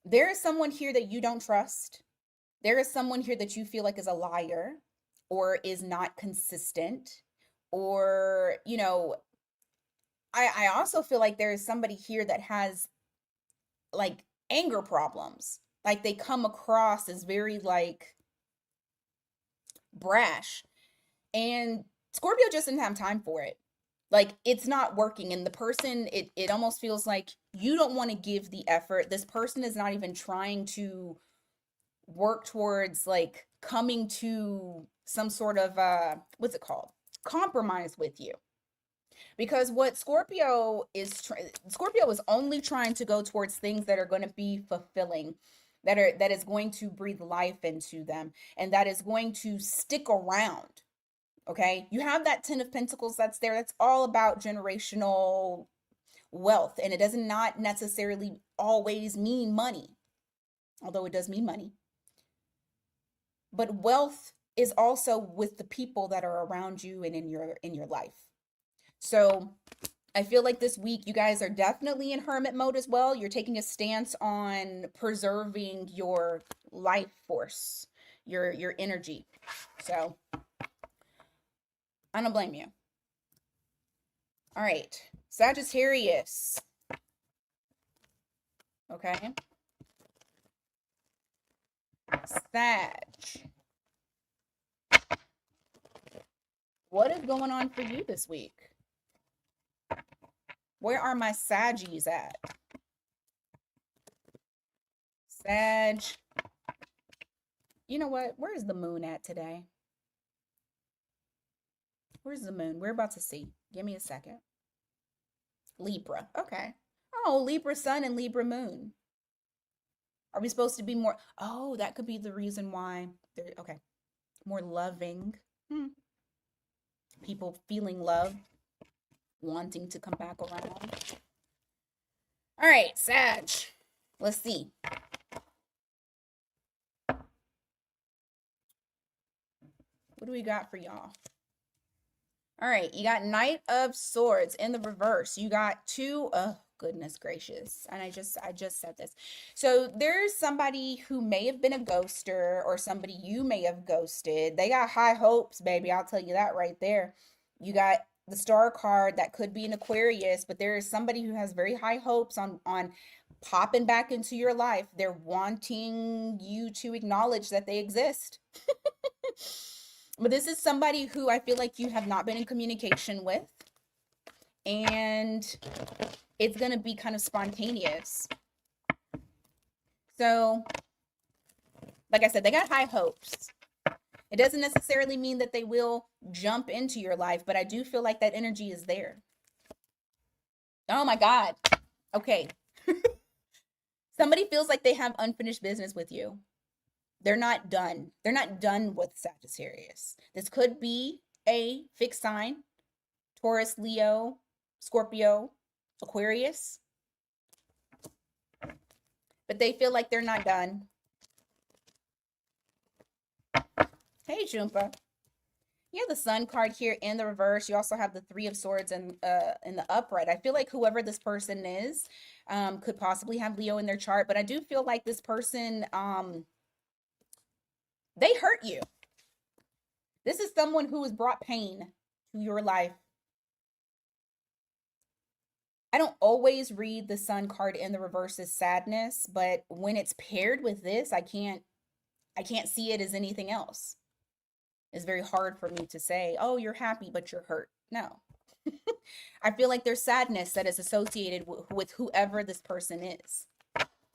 There is someone here that you don't trust. There is someone here that you feel like is a liar or is not consistent, or, I also feel like there is somebody here that has like anger problems. Like they come across as very like brash, and Scorpio just didn't have time for it. Like it's not working, and the person, it almost feels like you don't want to give the effort. This person is not even trying to work towards like coming to some sort of what's it called, compromise with you. Because what Scorpio is only trying to go towards things that are going to be fulfilling, that is going to breathe life into them, and that is going to stick around. Okay? You have that 10 of Pentacles that's there. That's all about generational wealth, and it does not necessarily always mean money, although it does mean money. But wealth is also with the people that are around you and in your life. So I feel like this week you guys are definitely in hermit mode as well. You're taking a stance on preserving your life force, your energy. So I don't blame you. All right, Sagittarius. Okay. Sag. What is going on for you this week? Where are my Saggies at? Sag. You know what? Where's the moon at today? Where's the moon? We're about to see. Give me a second. Libra. Okay. Oh, Libra sun and Libra moon. Are we supposed to be more? Oh, that could be the reason why. Okay. More loving. People feeling love, wanting to come back around. All right, Sag. Let's see. What do we got for y'all? All right, you got Knight of Swords in the reverse. You got two, oh goodness gracious. And I just said this. So there's somebody who may have been a ghoster, or somebody you may have ghosted. They got high hopes, baby. I'll tell you that right there. You got the Star card. That could be an Aquarius, but there is somebody who has very high hopes on popping back into your life. They're wanting you to acknowledge that they exist. But this is somebody who I feel like you have not been in communication with, and it's going to be kind of spontaneous. So, like I said, they got high hopes. It doesn't necessarily mean that they will jump into your life, but I do feel like that energy is there. Oh my God. Okay. Somebody feels like they have unfinished business with you. They're not done. They're not done with Sagittarius. This could be a fixed sign: Taurus, Leo, Scorpio, Aquarius. But they feel like they're not done. Hey, Jumpa. You have the Sun card here in the reverse. You also have the Three of Swords in the upright. I feel like whoever this person is could possibly have Leo in their chart, but I do feel like this person, they hurt you. This is someone who has brought pain to your life. I don't always read the Sun card in the reverse as sadness, but when it's paired with this, I can't see it as anything else. It's very hard for me to say, oh, you're happy, but you're hurt. No. I feel like there's sadness that is associated with whoever this person is.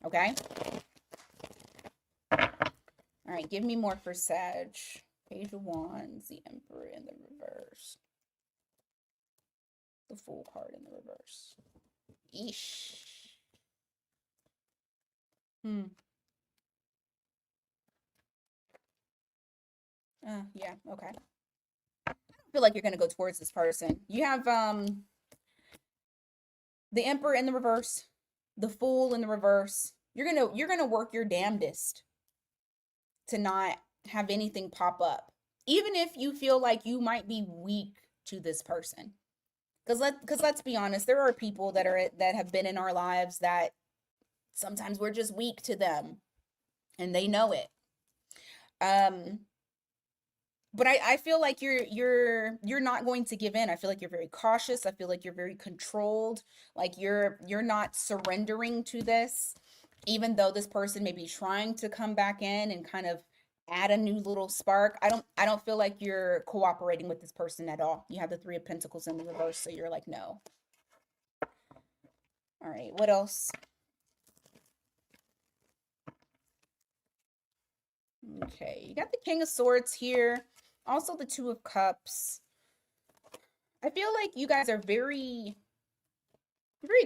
Okay? All right, give me more for Sag. Page of Wands, the Emperor in the reverse. The Fool card in the reverse. Eesh. Yeah, okay. I don't feel like you're gonna go towards this person. You have the Emperor in the reverse, the Fool in the reverse. You're gonna work your damnedest to not have anything pop up, even if you feel like you might be weak to this person. Because let's be honest, there are people that have been in our lives that sometimes we're just weak to them, and they know it. But I feel like you're not going to give in. I feel like you're very cautious. I feel like you're very controlled. Like you're not surrendering to this, even though this person may be trying to come back in and kind of add a new little spark. I don't feel like you're cooperating with this person at all. You have the Three of Pentacles in the reverse, so you're like, no. All right, what else? Okay, you got the King of Swords here. Also the Two of Cups. I feel like you guys are very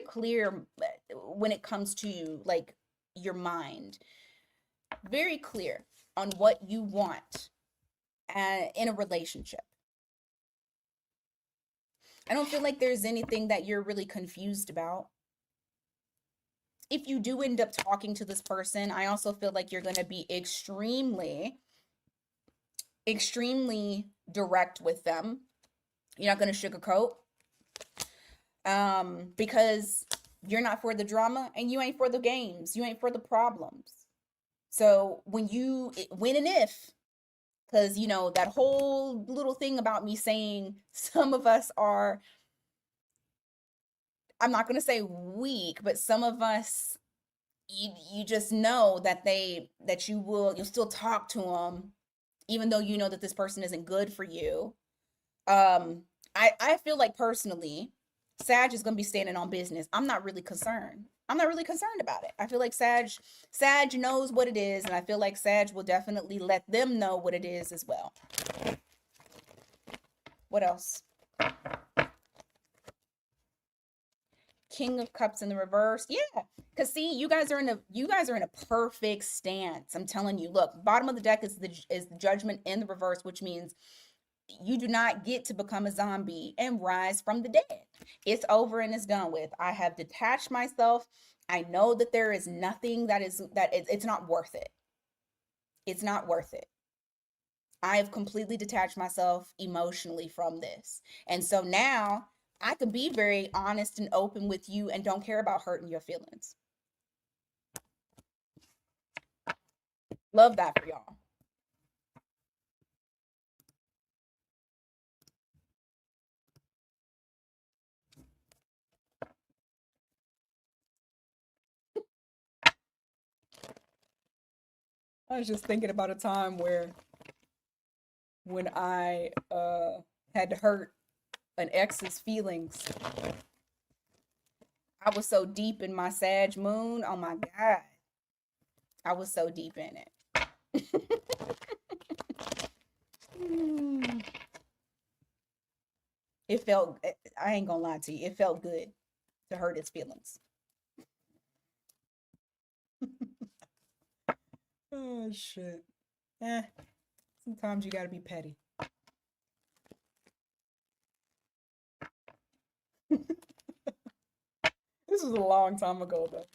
clear when it comes to like your mind. Very clear on what you want in a relationship. I don't feel like there's anything that you're really confused about. If you do end up talking to this person, I also feel like you're going to be extremely direct with them. You're not going to sugarcoat. Because you're not for the drama and you ain't for the games. You ain't for the problems. So when and if, because, you know, that whole little thing about me saying some of us are, I'm not going to say weak, but some of us, you just know that you'll still talk to them, even though you know that this person isn't good for you. I feel like personally, Sag is going to be standing on business. I'm not really concerned. I'm not really concerned about it. I feel like Sag knows what it is, and I feel like Sag will definitely let them know what it is as well. What else? King of Cups in the reverse. Yeah, because see, you guys are in a perfect stance. I'm telling you. Look, bottom of the deck is the Judgment in the reverse, which means you do not get to become a zombie and rise from the dead. It's over and it's done with. I have detached myself. I know that there is nothing it's not worth it. It's not worth it. I have completely detached myself emotionally from this. And so now I can be very honest and open with you and don't care about hurting your feelings. Love that for y'all. I was just thinking about a time when I had to hurt an ex's feelings. I was so deep in my Sag moon. Oh my God. I was so deep in it. It felt, I ain't gonna lie to you, it felt good to hurt his feelings. Oh shit. Sometimes you gotta be petty. This was a long time ago though.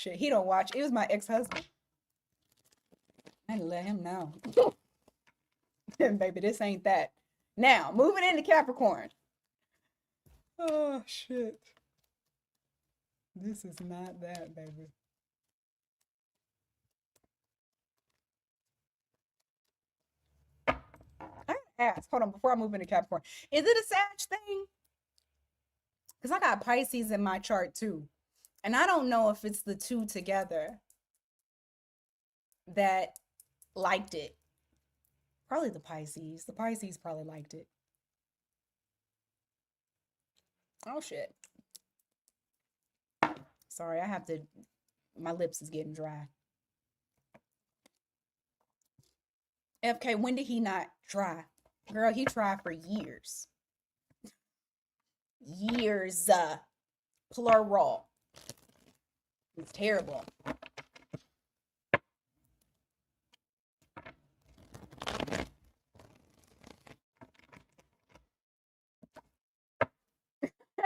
shit. He don't watch. It was my ex-husband. I had to let him know. Baby, this ain't that. Now, moving into Capricorn. Oh, shit. This is not that, baby. I gotta ask, hold on, before I move into Capricorn. Is it a Sag thing? Because I got Pisces in my chart too. And I don't know if it's the two together that liked it. Probably the Pisces. The Pisces probably liked it. Oh, shit. Sorry, I have to, my lips is getting dry. FK, when did he not try? Girl, he tried for years. Years, plural. It's terrible.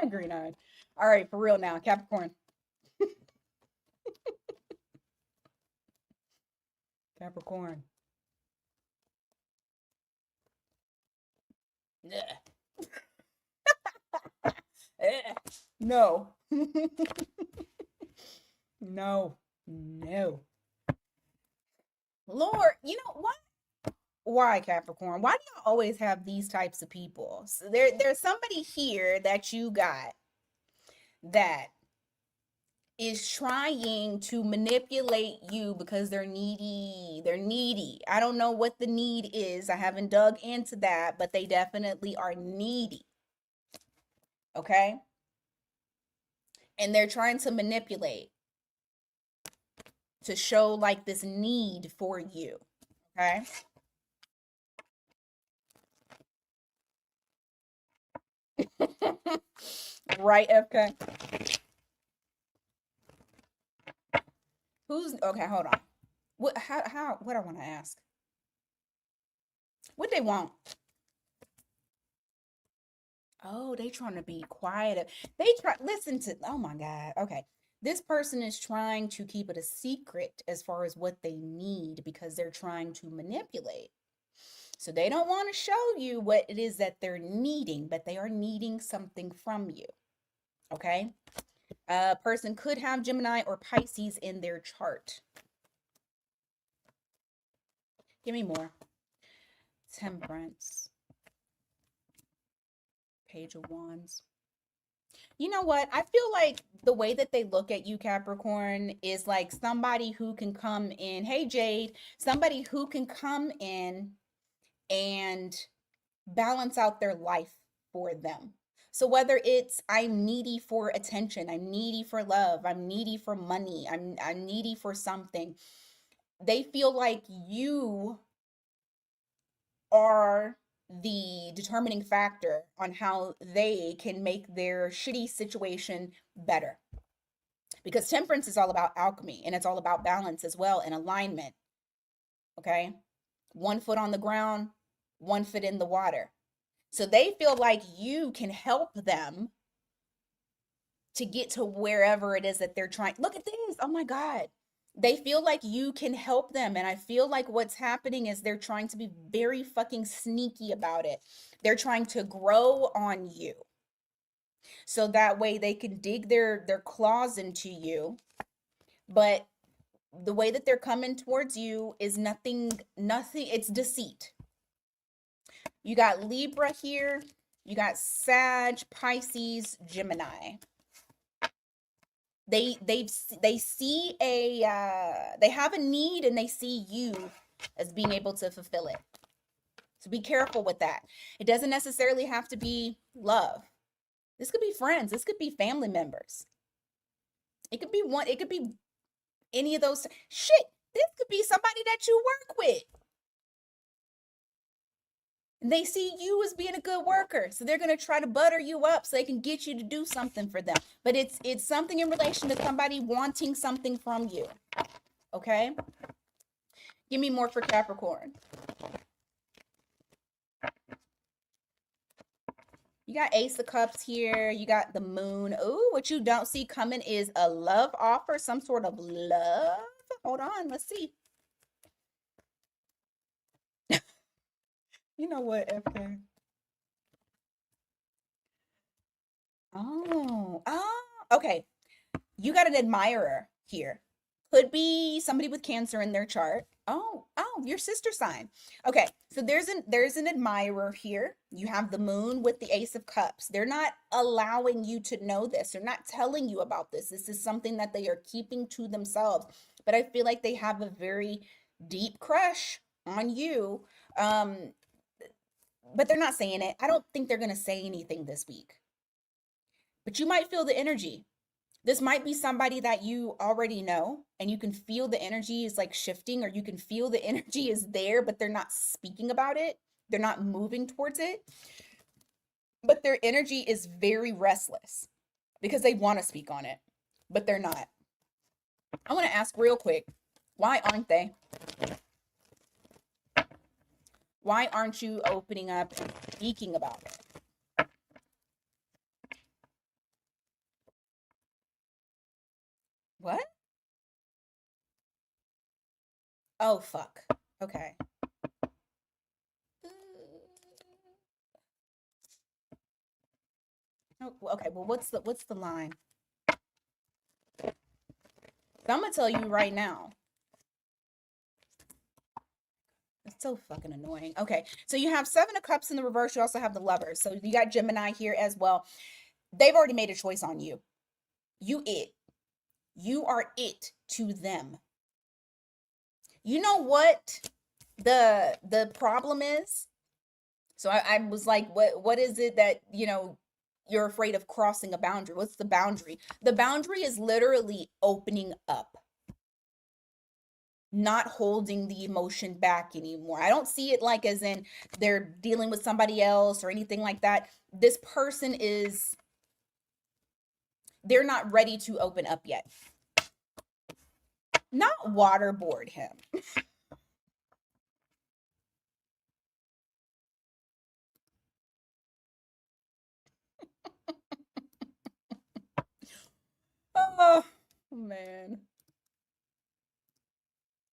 Green eyed. All right, for real now, Capricorn. Capricorn. No. No. No. Lord, you know what? Why, Capricorn? Why do y'all always have these types of people? So there's somebody here that you got that is trying to manipulate you because they're needy. They're needy. I don't know what the need is. I haven't dug into that, but they definitely are needy. Okay? And they're trying to manipulate to show like this need for you. Okay? Right, FK? Who's okay? Hold on. What? How? What I want to ask? What they want? Oh, they trying to be quiet. They try. Listen to. Oh my God. Okay. This person is trying to keep it a secret as far as what they need because they're trying to manipulate. So they don't want to show you what it is that they're needing, but they are needing something from you. Okay? A person could have Gemini or Pisces in their chart. Give me more. Temperance. Page of Wands. You know what? I feel like the way that they look at you, Capricorn, is like somebody who can come in. Hey, Jade. Somebody who can come in and balance out their life for them. So whether it's I'm needy for attention, I'm needy for love, I'm needy for money, I'm needy for something, they feel like you are the determining factor on how they can make their shitty situation better. Because temperance is all about alchemy and it's all about balance as well and alignment. Okay? 1 foot on the ground, 1 foot in the water. So they feel like you can help them to get to wherever it is that they're trying. Look at this. Oh my God. They feel like you can help them. And I feel like what's happening is they're trying to be very fucking sneaky about it. They're trying to grow on you. So that way they can dig their claws into you. But the way that they're coming towards you is nothing, it's deceit. You got Libra here. You got Sag, Pisces, Gemini. They see they have a need and they see you as being able to fulfill it. So be careful with that. It doesn't necessarily have to be love. This could be friends. This could be family members. It could be any of those. Shit, this could be somebody that you work with. They see you as being a good worker. So they're going to try to butter you up so they can get you to do something for them. But it's something in relation to somebody wanting something from you. Okay? Give me more for Capricorn. You got Ace of Cups here. You got the Moon. Ooh, what you don't see coming is a love offer, some sort of love. Hold on, let's see. You know what, FK? Oh, okay. You got an admirer here. Could be somebody with Cancer in their chart. Oh, your sister sign. Okay, so there's an admirer here. You have the Moon with the Ace of Cups. They're not allowing you to know this. They're not telling you about this. This is something that they are keeping to themselves. But I feel like they have a very deep crush on you. But they're not saying it. I don't think they're gonna say anything this week. But you might feel the energy. This might be somebody that you already know, and you can feel the energy is like shifting, or you can feel the energy is there, but they're not speaking about it. They're not moving towards it. But their energy is very restless because they want to speak on it, but they're not. I want to ask real quick, why aren't they? Why aren't you opening up and speaking about it? What? Oh, fuck. Okay. Oh, okay. Well, what's the line? So I'm gonna tell you right now. It's so fucking annoying. Okay, so you have Seven of Cups in the reverse. You also have the Lovers. So you got Gemini here as well. They've already made a choice on you. You are it to them. You know what the problem is? So I was like, what is it that, you're afraid of crossing a boundary? What's the boundary? The boundary is literally opening up, not holding the emotion back anymore. I don't see it like as in they're dealing with somebody else or anything like that. This person they're not ready to open up yet. Not waterboard him. Oh, man.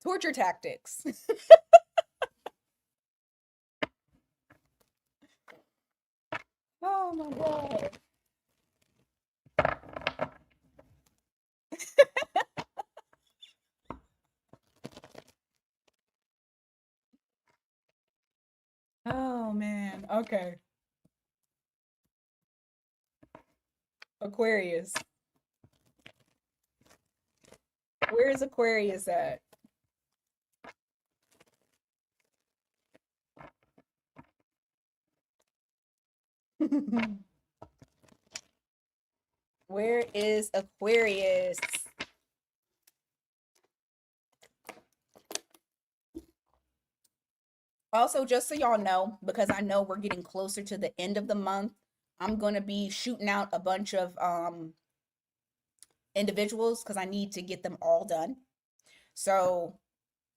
Torture tactics. Oh my God. Oh man. Okay. Aquarius. Where is Aquarius at? Where is Aquarius? Also, just so y'all know, because I know we're getting closer to the end of the month, I'm going to be shooting out a bunch of individuals because I need to get them all done. So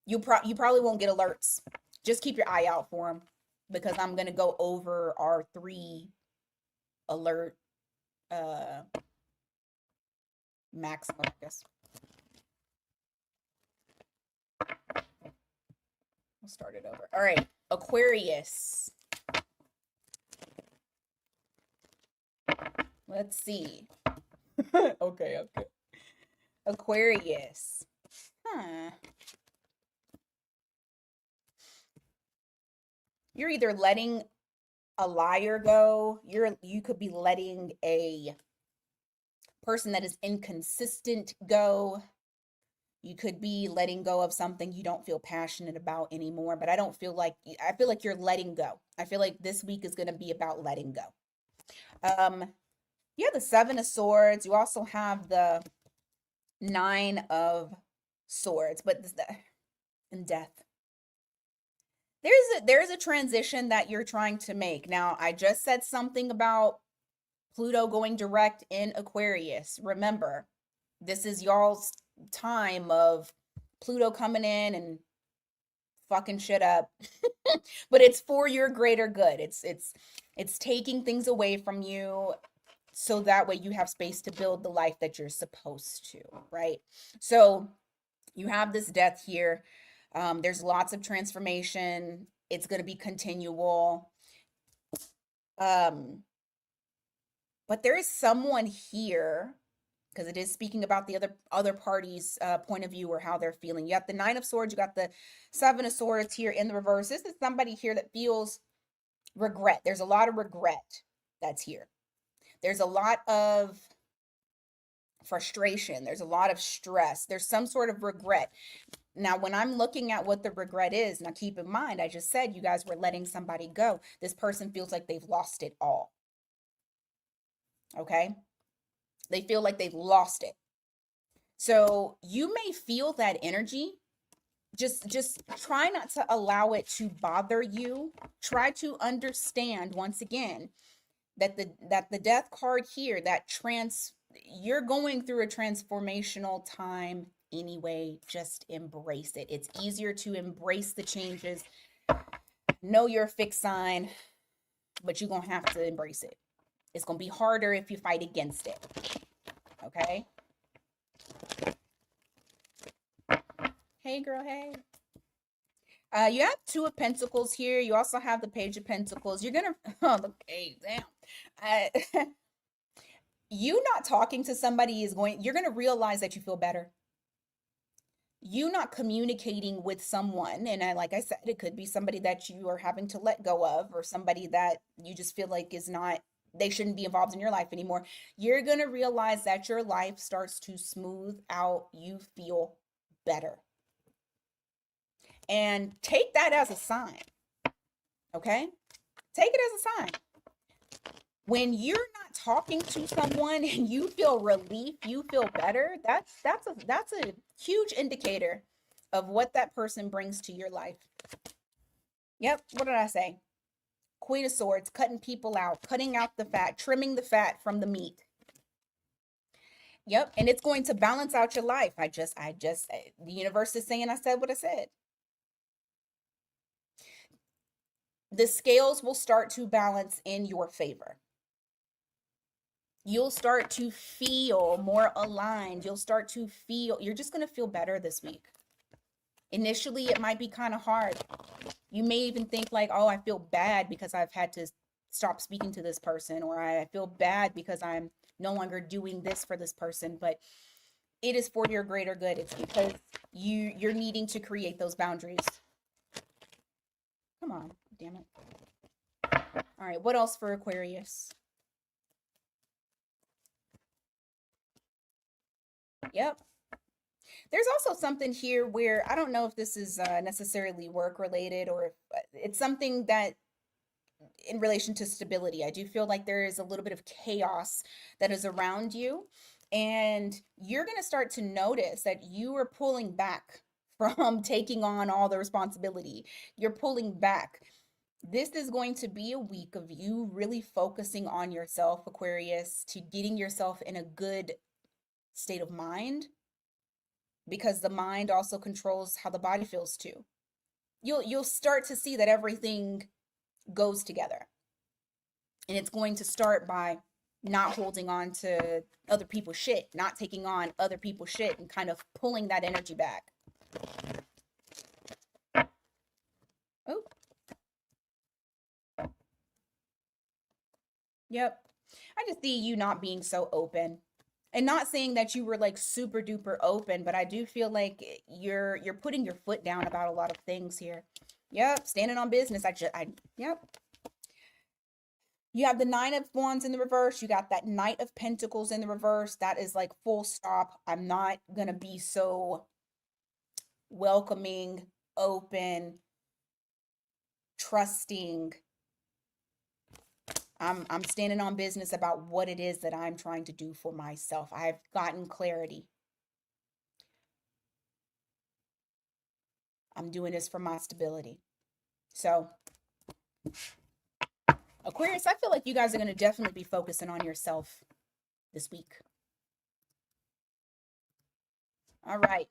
you probably won't get alerts. Just keep your eye out for them because I'm going to go over our 3 alert maximum, I guess. We'll start it over. All right, Aquarius. Let's see. Okay. Aquarius. You're either letting a liar go, you could be letting a person that is inconsistent go. You could be letting go of something you don't feel passionate about anymore, but I feel like you're letting go. I feel like this week is going to be about letting go. You have the 7 of Swords. You also have the 9 of Swords, but in Death. There's a transition that you're trying to make. Now, I just said something about Pluto going direct in Aquarius. Remember, this is y'all's time of Pluto coming in and fucking shit up. But it's for your greater good. It's taking things away from you so that way you have space to build the life that you're supposed to, right? So you have this death here. There's lots of transformation. It's going to be continual. But there is someone here, because it is speaking about the other party's point of view or how they're feeling. You got the Nine of Swords, you got the Seven of Swords here in the reverse. This is somebody here that feels regret. There's a lot of regret that's here. There's a lot of frustration. There's a lot of stress. There's some sort of regret. Now, when I'm looking at what the regret is, now keep in mind, I just said you guys were letting somebody go. This person feels like they've lost it all. Okay? They feel like they've lost it. So you may feel that energy. Just try not to allow it to bother you. Try to understand, once again, that the death card here, you're going through a transformational time anyway. Just embrace it. It's easier to embrace the changes. Know you're a fixed sign, but you're going to have to embrace it. It's going to be harder if you fight against it. Okay? Hey, girl, hey. You have Two of Pentacles here. You also have the Page of Pentacles. You're going to... okay, damn. You not talking to somebody you're going to realize that you feel better. You not communicating with someone, and like I said, it could be somebody that you are having to let go of, or somebody that you just feel like they shouldn't be involved in your life anymore. You're going to realize that your life starts to smooth out. You feel better. And take that as a sign. Okay? Take it as a sign. When you're not talking to someone and you feel relief, you feel better, that's a huge indicator of what that person brings to your life. Yep, what did I say? Queen of Swords, cutting people out, cutting out the fat, trimming the fat from the meat. Yep, and it's going to balance out your life. The universe is saying I said what I said. The scales will start to balance in your favor. You'll start to feel more aligned. You're just going to feel better this week. Initially, it might be kind of hard. You may even think like, oh, I feel bad because I've had to stop speaking to this person, or I feel bad because I'm no longer doing this for this person, but it is for your greater good. It's because you're needing to create those boundaries. Come on, damn it. All right, what else for Aquarius? Yep. There's also something here where I don't know if this is necessarily work related, or if it's something that in relation to stability. I do feel like there is a little bit of chaos that is around you, and you're going to start to notice that you are pulling back from taking on all the responsibility. You're pulling back. This is going to be a week of you really focusing on yourself, Aquarius, to getting yourself in a good state of mind, because the mind also controls how the body feels too. You'll start to see that everything goes together. And it's going to start by not holding on to other people's shit, not taking on other people's shit, and kind of pulling that energy back. Oh. Yep. I just see you not being so open. And not saying that you were like super duper open, but I do feel like you're putting your foot down about a lot of things here. Yep, standing on business. Yep. You have the Nine of Wands in the reverse. You got that Knight of Pentacles in the reverse. That is like full stop. I'm not gonna be so welcoming, open, trusting. I'm standing on business about what it is that I'm trying to do for myself. I've gotten clarity. I'm doing this for my stability. So, Aquarius, I feel like you guys are going to definitely be focusing on yourself this week. All right.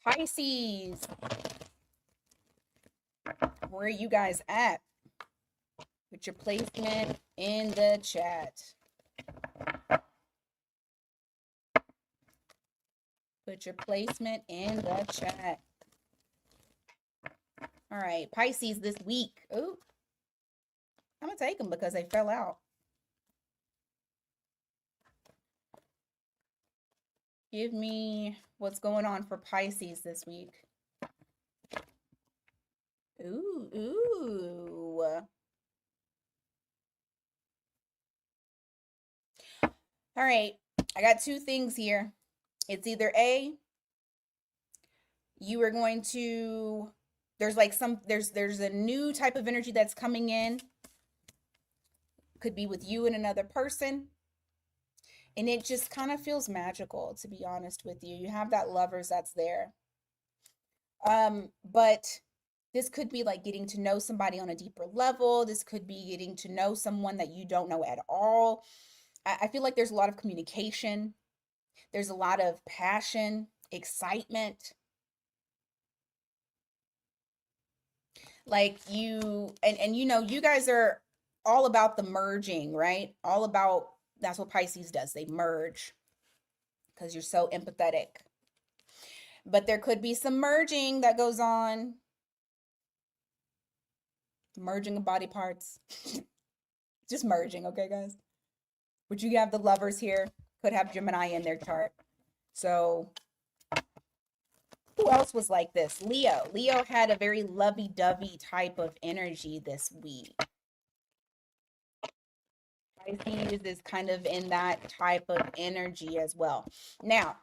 Pisces, where are you guys at? Put your placement in the chat. Put your placement in the chat. All right, Pisces this week. Ooh, I'm going to take them because they fell out. Give me what's going on for Pisces this week. Ooh. All right, I got two things here. It's either A, you are going to, there's like there's a new type of energy that's coming in. Could be with you and another person. And it just kind of feels magical, to be honest with you. You have that lovers that's there. But this could be like getting to know somebody on a deeper level. This could be getting to know someone that you don't know at all. I feel like there's a lot of communication. There's a lot of passion, excitement. Like you, and you know, you guys are all about the merging, right? All about, that's what Pisces does. They merge because you're so empathetic. But there could be some merging that goes on. Merging of body parts. Just merging, okay, guys? But you have the lovers here. Could have Gemini in their chart. So who else was like this? Leo. Leo had a very lovey-dovey type of energy this week. Pisces is kind of in that type of energy as well. Now,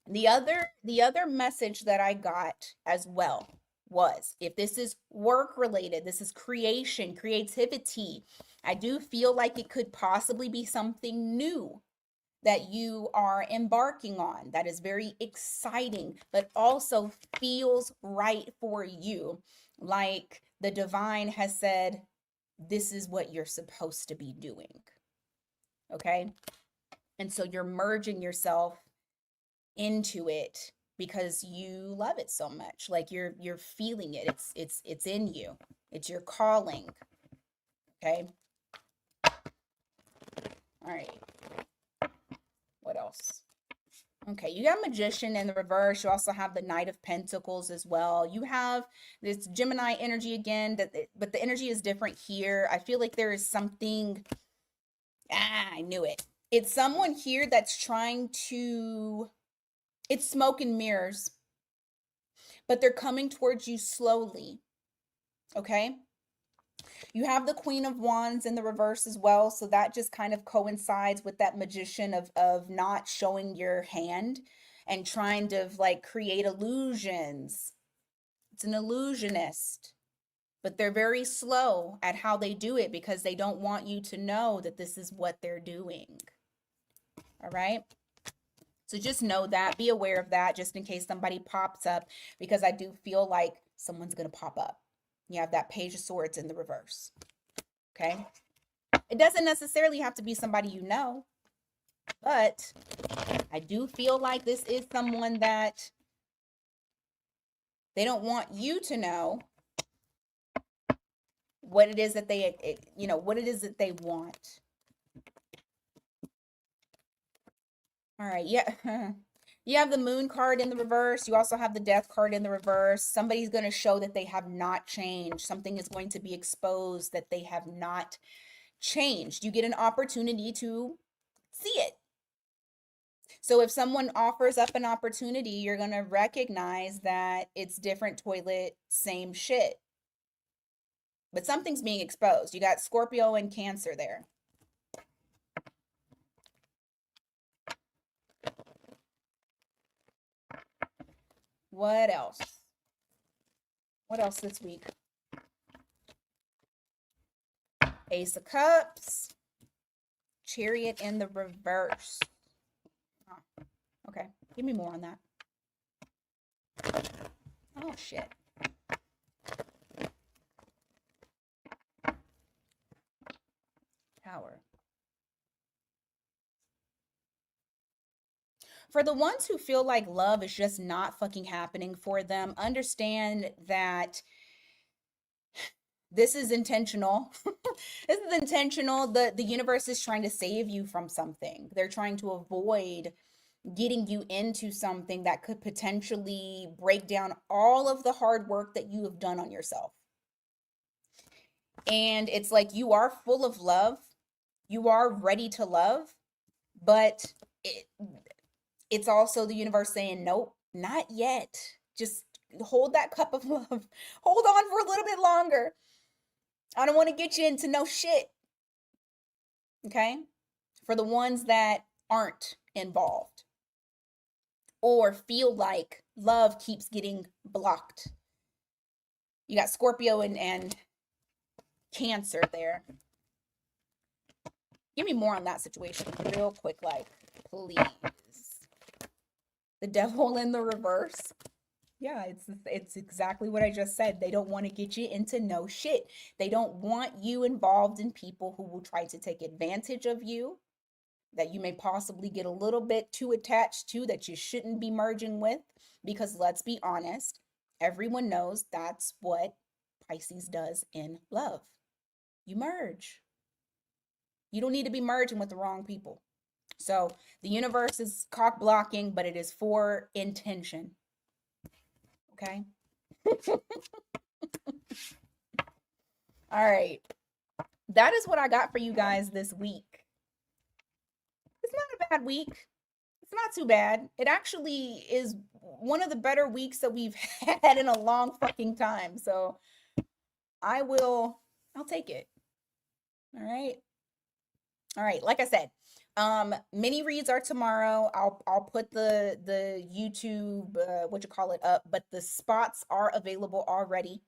the other message that I got as well was, if this is work related, this is creation, creativity, I do feel like it could possibly be something new that you are embarking on that is very exciting, but also feels right for you. Like the divine has said, this is what you're supposed to be doing. Okay. And so you're merging yourself into it because you love it so much. Like you're feeling it. It's in you. It's your calling. Okay. All right. What else? Okay, you got Magician in the reverse. You also have the Knight of Pentacles as well. You have this Gemini energy again, but the energy is different here. I feel like there is something, I knew it. It's someone here that's trying to, it's smoke and mirrors, but they're coming towards you slowly, okay? You have the Queen of Wands in the reverse as well, so that just kind of coincides with that Magician of not showing your hand and trying to like create illusions. It's an illusionist, but they're very slow at how they do it because they don't want you to know that this is what they're doing. All right? So just know that, be aware of that just in case somebody pops up, because I do feel like someone's going to pop up. You have that Page of Swords in the reverse. Okay? It doesn't necessarily have to be somebody you know, but I do feel like this is someone that they don't want you to know what it is that they, you know, what it is that they want. All right, yeah. You have the Moon card in the reverse. You also have the Death card in the reverse. Somebody's going to show that they have not changed. Something is going to be exposed that they have not changed. You get an opportunity to see it. So if someone offers up an opportunity, you're going to recognize that it's different toilet, same shit. But something's being exposed. You got Scorpio and Cancer there. What else? What else this week? Ace of Cups. Chariot in the reverse. Oh, okay. Give me more on that. Oh, shit. Tower. For the ones who feel like love is just not fucking happening for them, understand that this is intentional. This is intentional. The universe is trying to save you from something. They're trying to avoid getting you into something that could potentially break down all of the hard work that you have done on yourself. And it's like you are full of love. You are ready to love, but it's also the universe saying, nope, not yet. Just hold that cup of love. Hold on for a little bit longer. I don't want to get you into no shit. Okay? For the ones that aren't involved or feel like love keeps getting blocked. You got Scorpio and Cancer there. Give me more on that situation real quick, like, please. The devil in the reverse. Yeah, it's exactly what I just said. They don't want to get you into no shit. They don't want you involved in people who will try to take advantage of you, that you may possibly get a little bit too attached to, that you shouldn't be merging with. Because let's be honest, everyone knows that's what Pisces does in love. You merge. You don't need to be merging with the wrong people. So the universe is cock blocking, but it is for intention. Okay. All right. That is what I got for you guys this week. It's not a bad week. It's not too bad. It actually is one of the better weeks that we've had in a long fucking time. So I'll take it. All right. All right. Like I said, mini reads are tomorrow. I'll put the YouTube up, but the spots are available already.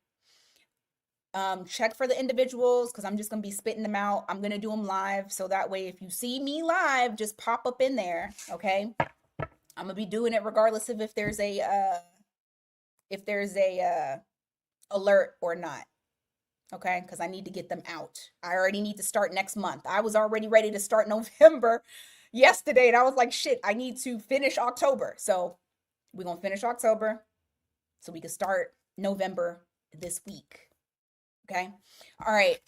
Check for the individuals because I'm just gonna be spitting them out. I'm gonna do them live, so that way if you see me live, just pop up in there. Okay, I'm gonna be doing it regardless of if there's a alert or not. Okay, because I need to get them out. I already need to start next month. I was already ready to start November yesterday, and I was like, shit, I need to finish October. So we're gonna finish October so we can start November this week. Okay. All right.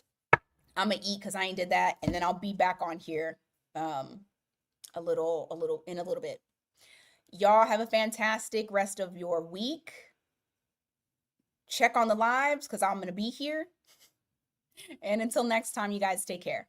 I'm gonna eat because I ain't did that, and then I'll be back on here a little bit. Y'all have a fantastic rest of your week. Check on the lives because I'm gonna be here. And until next time, you guys take care.